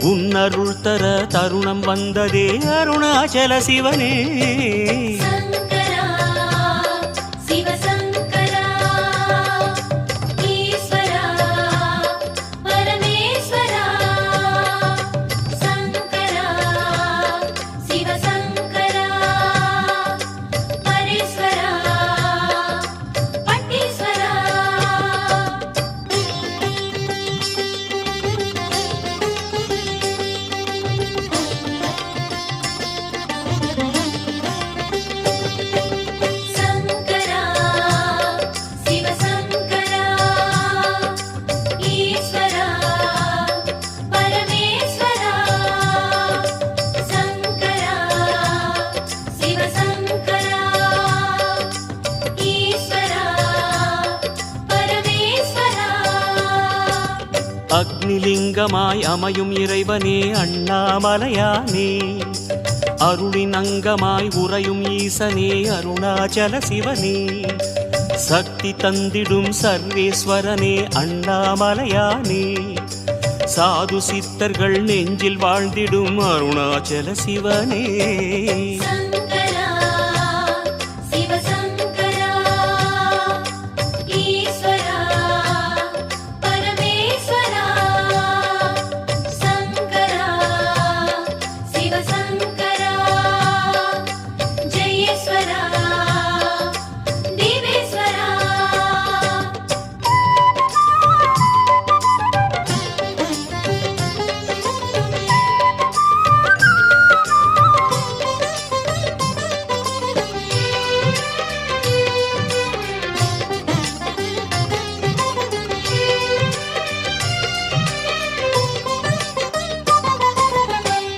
உன்னருள் தர தருணம் வந்ததே அருணாச்சல சிவனே சங்கரா சிவசங்கரா ஈஸ்வரா பரமேஸ்வரா சங்கரா சிவசங்கரா பரேஸ்வரா அக்னிலிங்கமாய் அமையும் இறைவனே அண்ணாமலையானே, அருளின் அங்கமாய் உறையும் ஈசனே அருணாச்சல சிவனே, சக்தி தந்திடும் சர்வேஸ்வரனே அண்ணாமலையானே, சாது சித்தர்கள் நெஞ்சில் வாழ்ந்திடும் அருணாச்சல சிவனே. சங்கரா சிவசங்கரா ஈஸ்வரா பரமேஸ்வரா, சங்கரா சிவசங்கரா ஜெயேஸ்வரா தேவேஸ்வரா.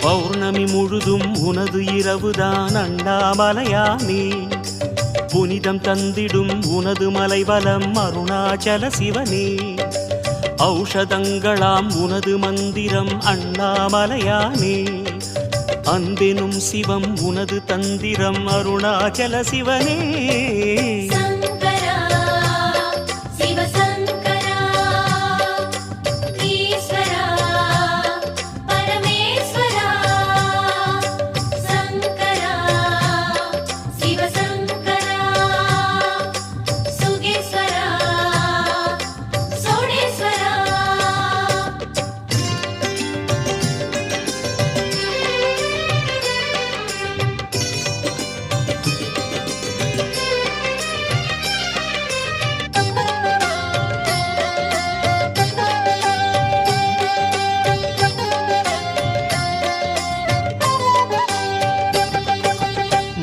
பௌர்ணமி முழுதும் உனது இரவுதான் அண்ணாமலையானே, புனிதம் தந்திடும் உனது மலைவலம் அருணாச்சல சிவனே, ஔஷதங்களாம் உனது மந்திரம் அண்ணாமலையானே, அன்பெனும் சிவம் உனது தந்திரம் அருணாச்சல சிவனே. சங்கரா சிவசங்கரா ஈஸ்வரா பரமேஸ்வரா, சங்கரா சிவசங்கரா சுகேஸ்வரா சோடேஸ்வரா.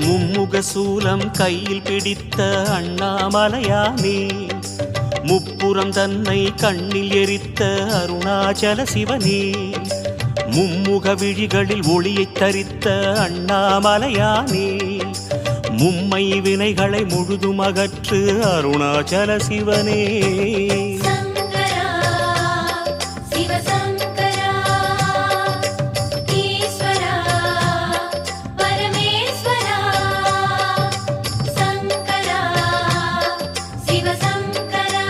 மும்முக சூலம் கையில் பிடித்த அண்ணாமலையானே, முப்புறம் தன்னை கண்ணில் எரித்த அருணாச்சல சிவனே, மும்முக விழிகளில் ஒளியைத் தரித்த அண்ணாமலையானே, மும்மை வினைகளை முழுதும் அகற்று அருணாச்சல சிவனே. சங்கரா சிவசங்கரா ஈஸ்வரா பரமேஸ்வரா, சங்கரா சிவசங்கரா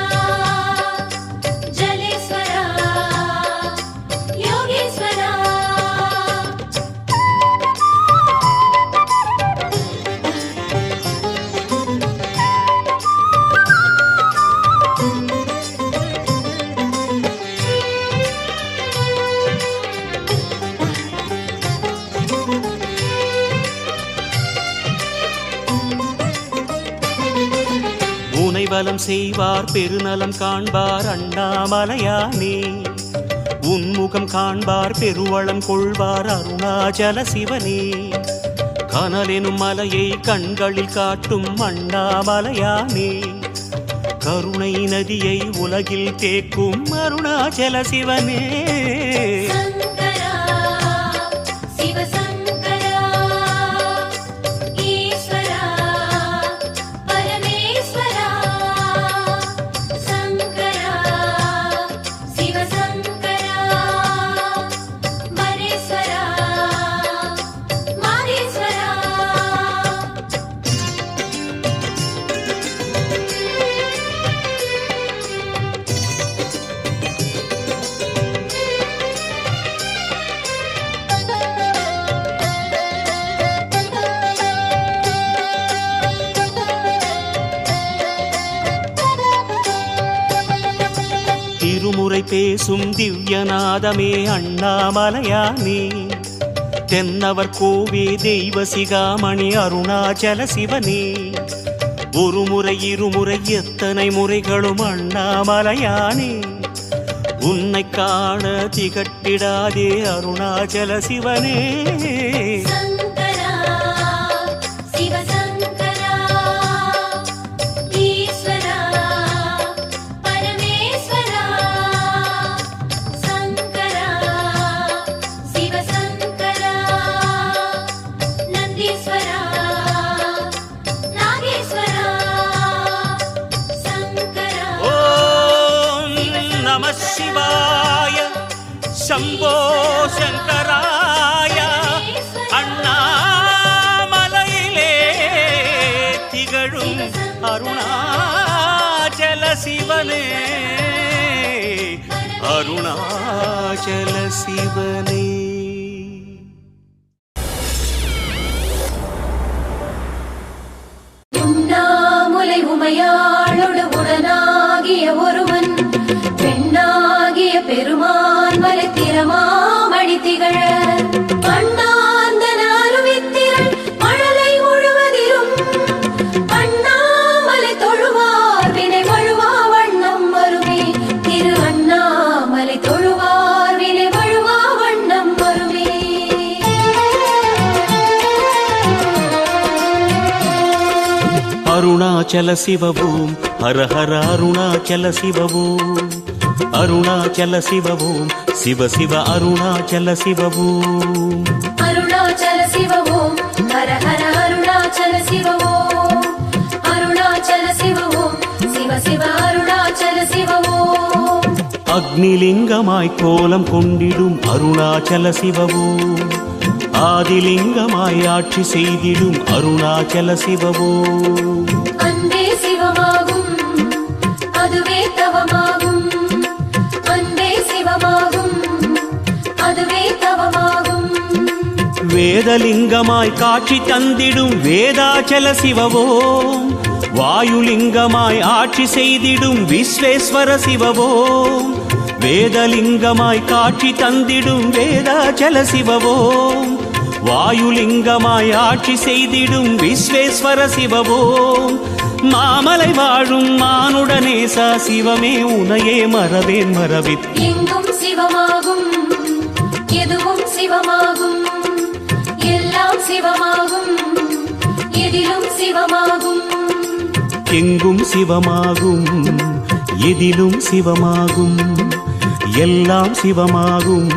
ஜலேஸ்வரா யோகேஸ்வரா. உனைவலம் செய்வார் பெருநலம் காண்பார் அண்ணாமலையானே, உன்முகம் காண்பார் பெருவளம் கொள்வார் அருணாச்சல சிவனே, கனலெனும் மலையை கண்களில் காட்டும் அண்ணாமலையானே, கருணை நதியை உலகில் தேக்கும் அருணாச்சல சிவனே. சங்கரா சிவசங்கரா ஈஸ்வரா பரமேஸ்வரா, சங்கரா சிவசங்கரா மரேஸ்வரா மாரேஸ்வரா. திருமுறை பேசும் திவ்யநாதமே அண்ணாமலையானே, தென்னவர் கோவே தெய்வ சிகாமணி அருணாச்சல சிவனே, ஒரு முறை இருமுறை எத்தனை முறைகளும் அண்ணாமலையானே, உன்னை காண திகட்டிடாதே அருணாச்சல சிவனே. சங்கரா சிவசங்கரா ஈஸ்வரா பரமேஸ்வரா, சங்கரா சிவசங்கரா நந்தீஸ்வரா நாகேஸ்வரா, சங்கரா ஓம் நம சிவாய சங்கராய அண்ணாமலையிலே திகழும் அருணாச்சல சிவனே அருணாச்சல சிவனே. உண்ணாமுலை உமையாளோடு உடனாகிய ஒருவன் பெண்ணாகிய பெருமான் மலை திறமாமணி திகழ அண்ணாந்த நாருவித்திரள் மழலை முழுவதிலும் அண்ணாமலை தொழுவார் வினை வழுவா வண்ணம் வருமே. திரு அண்ணாமலை தொழுவார் வினை வழுவா வண்ணம் வருமே. அருணாச்சல சிவபூம் ஹர ஹர அருணாச்சல சிவபூம் அருணாச்சல சிவபூம் சிவ சிவ அருணாச்சல சிவபூம் அருணாச்சல சிவவோம் ஹர ஹர அருணாச்சல சிவவோம் அருணாச்சல சிவவோம் சிவ சிவ அருணாச்சல சிவவோம். அக்னிலிங்கமாய் கோலம் கொண்டிடும் அருணாச்சல சிவபூம் ஆதிலிங்கமாய் ஆட்சி செய்திடும் அருணாச்சல சிவபூம். அன்பே சிவமாகும் அதுவே தவமாகும் அன்பே சிவமாகும் அதுவே தவமாகும். வேதலிங்கமாய் காட்சி தந்திடும் வேதாச்சல சிவவோம் வாயுலிங்கமாய் ஆட்சி செய்திடும் விஸ்வேஸ்வர சிவவோம் வேதலிங்கமாய் காட்சி தந்திடும் வேதாச்சல சிவவோம் வாயுலிங்கமாய் ஆட்சி செய்திடும் விஸ்வேஸ்வர சிவவோம் மாமலை வாழும் மானுடனேசா சிவமே உனையே மறவேன் மறவித் எங்கும் சிவமாகும் எதுவும் சிவமாகும் எல்லாம் சிவமாகும் எதிலும் சிவமாகும். எங்கும் சிவமாகும் எதிலும் சிவமாகும் எல்லாம் சிவமாகும்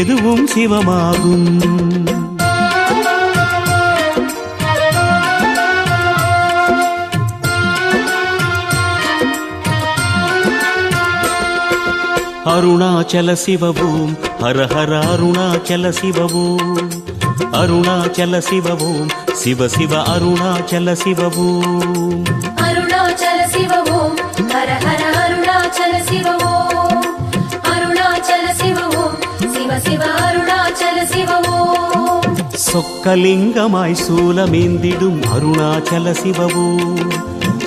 எதுவும் சிவமாகும். அருணாச்சல சிவபூம் ஹர ஹர அருணாச்சல சிவபூம் அருணாச்சல சிவபூம் சிவ சிவ அருணாச்சல சிவபூம் அருணாச்சல சிவவோம் ஹர ஹர அருணாச்சல சிவவோம் அருணாச்சல சிவவோம் சிவ சிவ அருணாச்சல சிவவோம். சொக்கலிங்கமாய் சூலமேந்திடும் அருணாச்சல சிவபூம்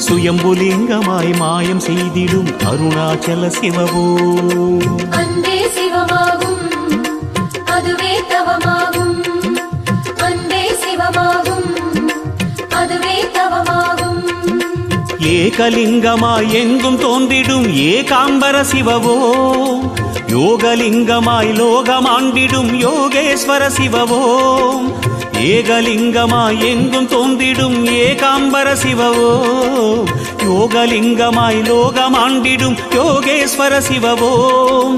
சுயம்புலிங்கமாய் மாயம் செய்திடும் அருணாச்சல சிவபூம். அன்பே சிவமாகும் அதுவே தவமாகும் அன்பே சிவமாகும் அதுவே தவமாகும். ஏகலிங்கமாய் எங்கும் தோன்றிடும் ஏகாம்பர சிவவோம் யோகலிங்கமாய் லோகமாண்டிடும் யோகேஸ்வர சிவவோம் ஏகலிங்கமாய் எங்கும் தோன்றிடும் ஏகாம்பர சிவவோம் யோகலிங்கமாய் லோகமாண்டிடும் யோகேஸ்வர சிவவோம்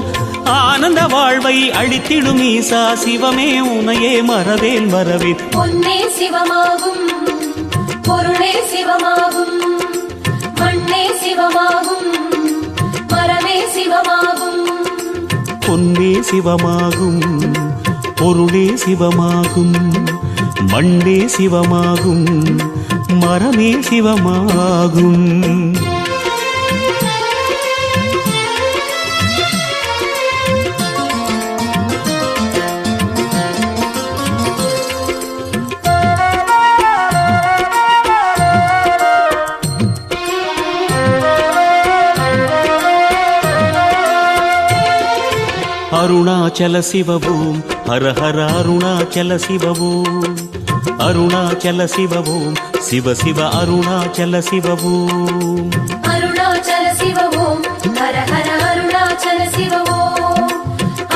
ஆனந்த வாழ்வை அளித்திடும் ஈசா சிவமே உனையே மறவேன் மறவேன். பொன்னே சிவமாகும் பொருளே சிவமாகும் மண்ணே சிவமாகும் மரமே சிவமாகும். பொன்னே சிவமாகும் பொருளே சிவமாகும் மண்ணே சிவமாகும் மரமே சிவமாகும். அருணாச்சல சிவபூம் ஹர ஹர அருணாச்சல சிவபூம் அருணாச்சல சிவபூம் சிவ சிவ அருணாச்சல சிவபூம் அருணாச்சல சிவவோம் ஹர ஹர அருணாச்சல சிவவோம்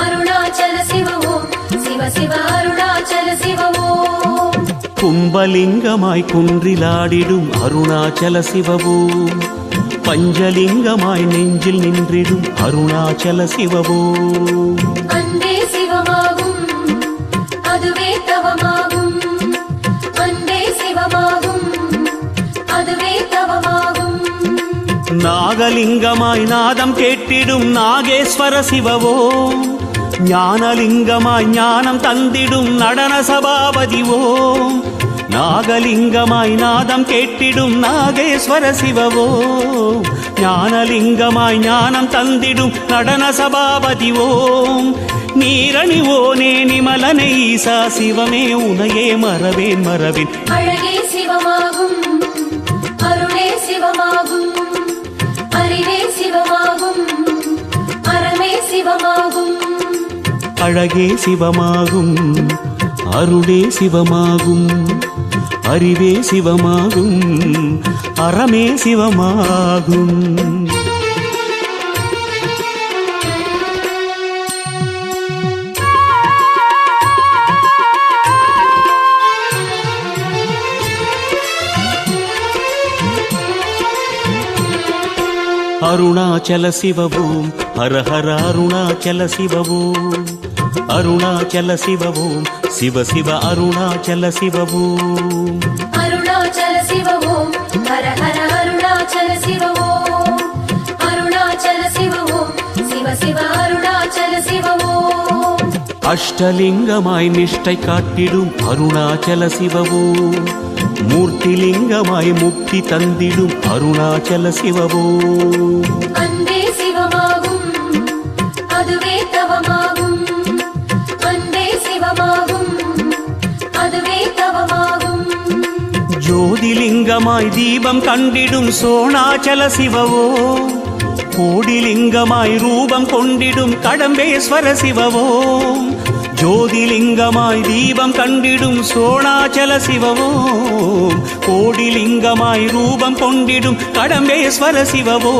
அருணாச்சல சிவவோம் சிவ சிவ அருணாச்சல சிவவோம். கும்பலிங்கமாய் குன்றிலாடிடும் அருணாச்சல சிவபூம் பஞ்சலிங்கமாய் நெஞ்சில் நின்றிடும் அருணாச்சல சிவபூம். அன்பே சிவமாகும் அதுவே தவமாகும் அன்பே சிவமாகும் அதுவே தவமாகும். நாகலிங்கமாய் நாதம் கேட்டிடும் நாகேஸ்வர சிவவோம் ஞானலிங்கமாய் ஞானம் தந்திடும் நடன சபாபதி ஓம் நாகலிங்கமாய் நாதம் கேட்டிடும் நாகேஸ்வர சிவவோ ஞானலிங்கமாய் ஞானம் தந்திடும் நடன சபாபதி ஓம் நீரணிவோனே நிமலனை ஈசா சிவமே உனையே மறவேன் மறவேன் அழகே சிவமாகும் அருளே சிவமாகும் அறிவே சிவமாகும் அறமே சிவமாகும் அழகே சிவமாகும் அருளே சிவமாகும் அறிவே சிவமாகும் அறமே சிவமாகும் அருணாச்சல சிவவோம் ஹர ஹர அருணாச்சல சிவவோம் அருணாச்சல சிவவோம் சிவ சிவ அருணாச்சல சிவவோம் அருணாச்சல சிவவோம் ஹர ஹர அருணாச்சல சிவவோம் அருணாச்சல சிவவோம் சிவ சிவ அருணாச்சல சிவவோம் அஷ்டலிங்கமாய் நிஷ்டை காட்டிடும் அருணாச்சல சிவவோம் மூர்த்திலிங்கமாய் முக்தி தந்திடும் அருணாச்சல சிவவோம் அன்பே சிவமாகும் அதுவே தவமாகும் அன்பே சிவமாகும் அதுவே தவமாகும் ஜோதிலிங்கமாய் தீபம் கண்டிடும் சோணாச்சல சிவவோ கோடிலிங்கமாய் ரூபம் கொண்டிடும் கடம்பேஸ்வர சிவவோ ஜோதிலிங்கமாய் தீபம் கண்டிடும் சோணாச்சல சிவவோ கோடிலிங்கமாய் ரூபம் கொண்டிடும் கடம்பேஸ்வர சிவவோ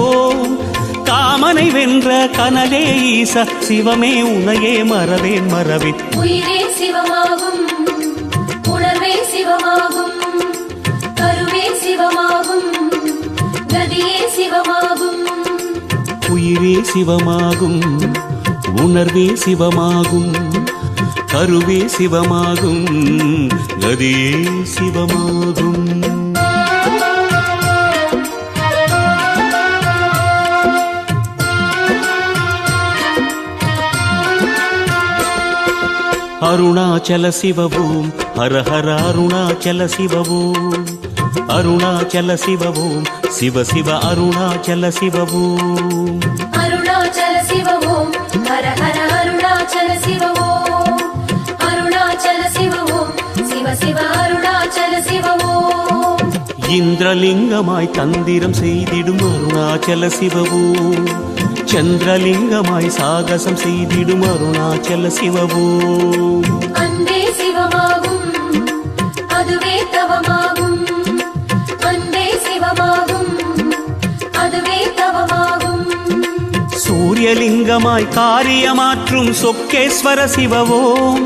காமனை வென்ற கனலே ஈசா சிவமே உனையே மறவேன் மறவேன் உயிரே சிவமாகும் உணர்வே சிவமாகும் கருவே சிவமாகும் கதியே சிவமாகும் உயிரே சிவமாகும் உணர்வே சிவமாகும் கருவே சிவமாகும் கதியே சிவமாகும் அருணாச்சல சிவவோம் ஹர ஹர அருணாச்சல சிவவோம் அருணாச்சல சிவவோம் சிவ சிவ அருணாச்சல சிவவோம் அருணாச்சல சிவவோம் ஹர ஹர அருணாச்சல சிவவோம் அருணாச்சல சிவவோம் சிவ சிவ அருணாச்சல சிவவோம் இந்திரலிங்கமாய் தந்திரம் செய்திடும் அருணாச்சல சிவவோம் சந்திரலிங்கமாய் சாகசம் செய்திடும் அருணாச்சல சிவவோம் அன்பே சிவமாகும் அதுவே தவமாகும் அன்பே சிவமாகும் அதுவே தவமாகும் சூரியலிங்கமாய் காரியமாற்றும் சொக்கேஸ்வர சிவவோம்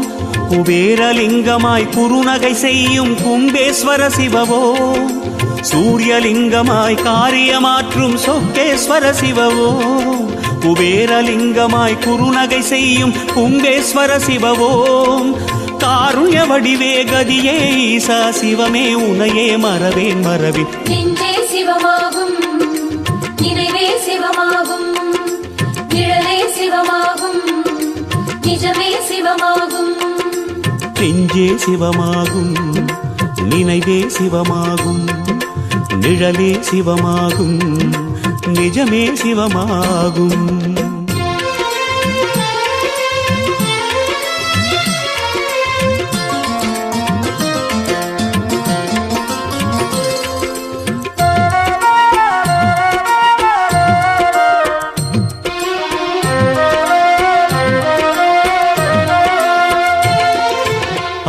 குபேரலிங்கமாய் குறுநகை செய்யும் கும்பேஸ்வர சிவவோம் சூரியலிங்கமாய் காரியமாற்றும் சொக்கேஸ்வர சிவவோம் குபேரலிங்கமாய் குறுநகை செய்யும் கும்பேஸ்வர சிவவோம் காருண்ய வடிவே கதியே ஈசா சிவமே உனையே மறவேன் மறவேன் நெஞ்சே சிவமாகும் நினைவே சிவமாகும் நிழலே சிவமாகும் நிஜமே சிவமாகும் நெஞ்சே சிவமாகும் நினைவே சிவமாகும் நிழலே சிவமாகும் நிஜமே சிவமாகும்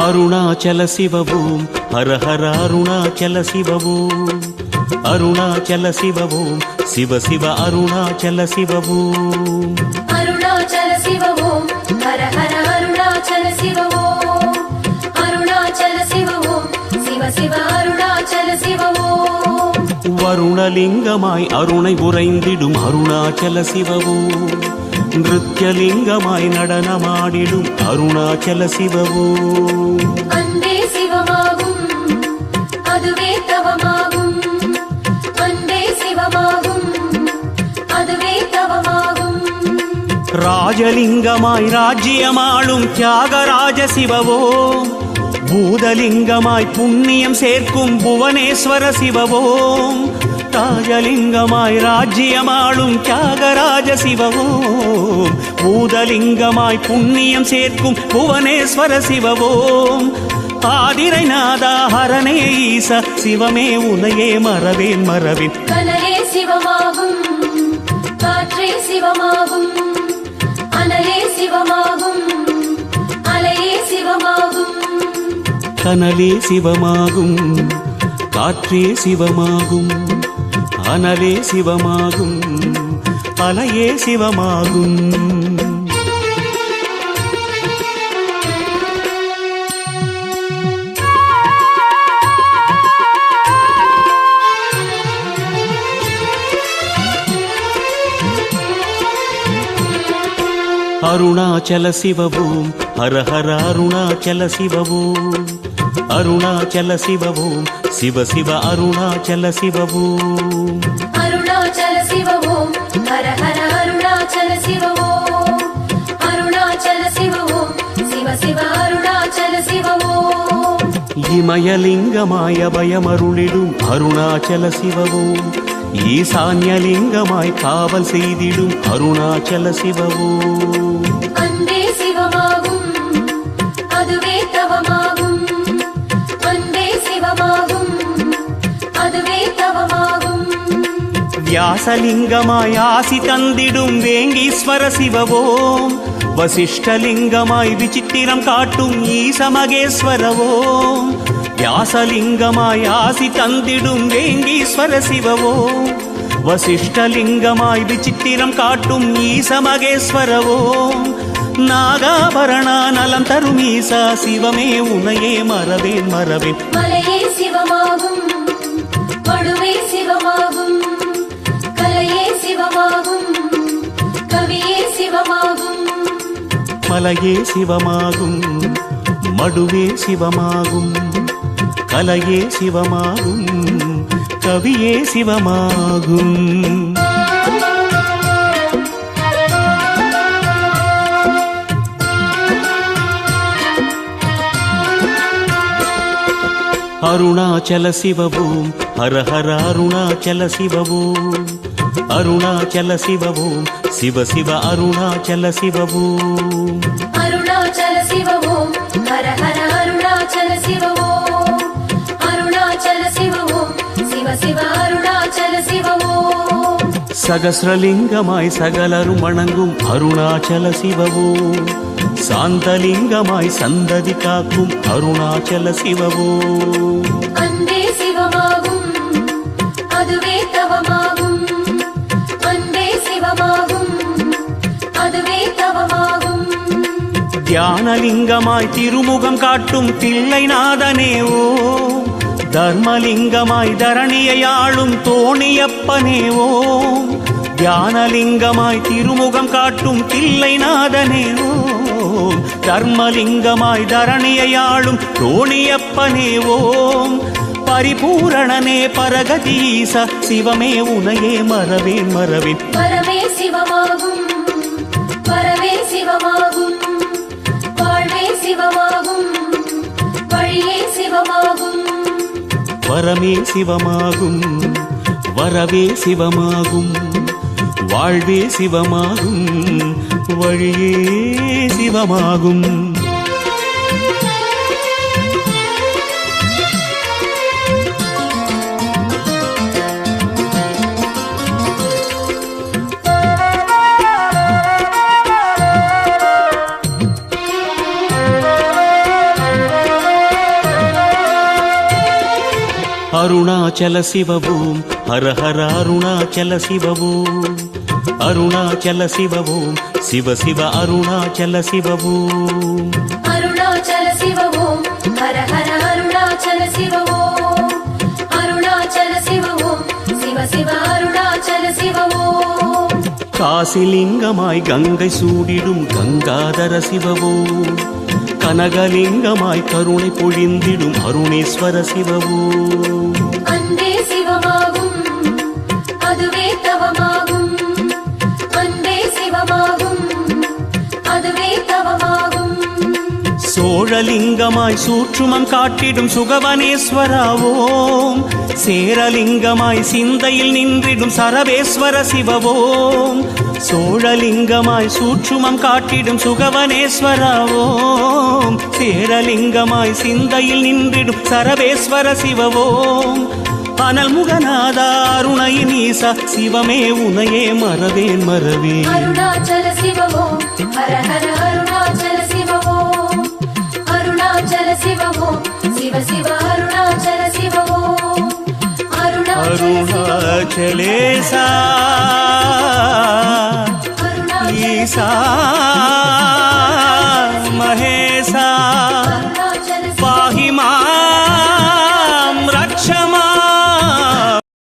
அருணாச்சல சிவவோம் ஹர ஹர அருணாச்சல சிவவோம் அருணாச்சல சிவவோம் சிவ சிவ அருணாச்சல சிவவோம் அருணாச்சல சிவவோம் ஹர ஹர அருணாச்சல சிவவோம் அருணாச்சல சிவவோம் சிவ சிவ அருணாச்சல சிவவோம் வருணலிங்கமாய் அருணை உறைந்திடும் அருணாச்சல சிவவோம் நிருத்யலிங்கமாய் நடனமாடிடும் அருணாச்சல சிவவோம் அன்பே சிவமாகும் அதுவே தவமாகும் அன்பே சிவமாகும் அதுவே தவமாகும் ராஜலிங்கமாய் ராஜ்யமாளும் தியாகராஜ சிவவோம் பூதலிங்கமாய் புண்ணியம் சேர்க்கும் புவனேஸ்வர சிவவோம் ராஜலிங்கமாய் ராஜ்யமாளும் தியாகராஜ சிவவோம் பூதலிங்கமாய் புண்ணியம் சேர்க்கும் புவனேஸ்வர சிவவோம் ஆதிரைநாதா ஹரனே ஈச சிவமே உனையே மறவேன் மறவேன் கனலே சிவமாகும் காற்றே சிவமாகும் அனலே சிவமாகும் அலையே சிவமாகும் கனலே சிவமாகும் காற்றே சிவமாகும் அனலே சிவமாகும் அலையே சிவமாகும் அருணாச்சல சிவவோம் ஹர ஹர அருணாச்சல சிவவோம் அருணாச்சல சிவவோம் சிவ சிவ அருணாச்சல சிவவோம் அருணாச்சல சிவவோம் ஹர ஹர அருணாச்சல சிவவோம் அருணாச்சல சிவவோம் சிவ சிவ அருணாச்சல சிவவோம் இமயலிங்கமாய பயமருளிடும் அருணாச்சல சிவவோம் ஈசான்யலிங்கமாய் காவல் செய்திடும் அருணாச்சல சிவவோம் அன்பே சிவமாகும் அதுவே தவமாகும் அன்பே சிவமாகும் அதுவே தவமாகும் வியாசலிங்கமாய் ஆசி தந்திடும் வேங்கீஸ்வர சிவவோம் வசிஷ்டலிங்கமாய் விசித்திரம் காட்டும் ஈசமகேஸ்வரவோம் வியாசலிங்கமாய் ஆசி தந்திடும் வேங்கீஸ்வர சிவவோம் வசிஷ்டலிங்கமாய் விசித்திரம் காட்டும் ஈசமகேஸ்வரவோம் நாகாபரணா நலம் தரும் ஈசா சிவமே உனையே மறவேன் மறவேன் மலையே சிவமாகும் படுவே சிவமாகும் கலையே சிவமாகும் கவியே சிவமாகும் மலையே சிவமாகும் மடுவே சிவமாகும் கலையே சிவமாகும் கவியே சிவமாகும் அருணாச்சல சிவவோம் ஹர ஹர அருணாச்சல சிவவோம் அருணாச்சல சிவவோம் சிவ சிவ அருணாச்சல சிவவோம் அருணாச்சல சிவவோம் ஹர ஹர அருணாச்சல சிவவோம் அருணாச்சல சிவவோம் சிவ சிவ அருணாச்சல சிவவோம் சகஸ்ரலிங்கமாய் சகலரும் வணங்கும் அருணாச்சல சிவவோம் சாந்தலிங்கமாய் சந்ததி காக்கும் அருணாச்சல சிவவோம் அன்பே சிவமாகும் அதுவே தவமாகும் அன்பே சிவமாகும் அதுவே தவமாகும் தியானலிங்கமாய் திருமுகம் காட்டும் தில்லைநாதனேவோ தர்மலிங்கமாய் தரணியை ஆளும் தோணியப்பனேவோ தியானலிங்கமாய் திருமுகம் காட்டும் தில்லைநாதனேவோ தர்மலிங்கமாய் தரணியை ஆளும் தோணியப்பனேவோம் பரிபூரணனே பரகதீச சிவமே உனையே மறவேன் மறவேன் பரமே சிவமாகும் பரமே சிவமாகும் வாழ்வே சிவமாகும் வழியே சிவமாகும் வரமே சிவமாகும் வரவே சிவமாகும் வாழ்வே சிவமாகும் வழியே சிவமாகும் அருணாச்சல சிவவோம் ஹர ஹர அருணாச்சல சிவவோம் அருணாச்சல சிவவோம் சிவ சிவ அருணாச்சல சிவவோம் அருணாச்சல சிவவோம் ஹர ஹர அருணாச்சல சிவவோம் அருணாச்சல சிவவோம் சிவ சிவ அருணாச்சல சிவவோம் காசிலிங்கமாய் கங்கை சூடிடும் கங்காதர சிவவோம் கனகலிங்கமாய் கருணை பொழிந்திடும் அருணேஸ்வர சிவவோம் அன்பே சிவமாகும் அதுவே தவமாகும் அன்பே சிவமாகும் சோழலிங்கமாய் சூற்றுமம் காட்டிடும் சுகவனேஸ்வராவோம் சேரலிங்கமாய் சிந்தையில் நின்றிடும் சரவேஸ்வர சிவவோம் சோழலிங்கமாய் சூற்றுமம் காட்டிடும் சுகவனேஸ்வராவோம் சேரலிங்கமாய் சிந்தையில் நின்றிடும் சரவேஸ்வர சிவவோம் அனல் முகநாதா அருணையின் ஈசா சிவமே உனையே மறவேன் மறவேன் அருணாச்சல சிவவோம் ஹர ஹர அருணாச்சல சிவவோம் அருணாச்சல சிவவோம் சிவ சிவ அருணாச்சல சிவவோம் அருணாச்சல அருணாச்சலேசா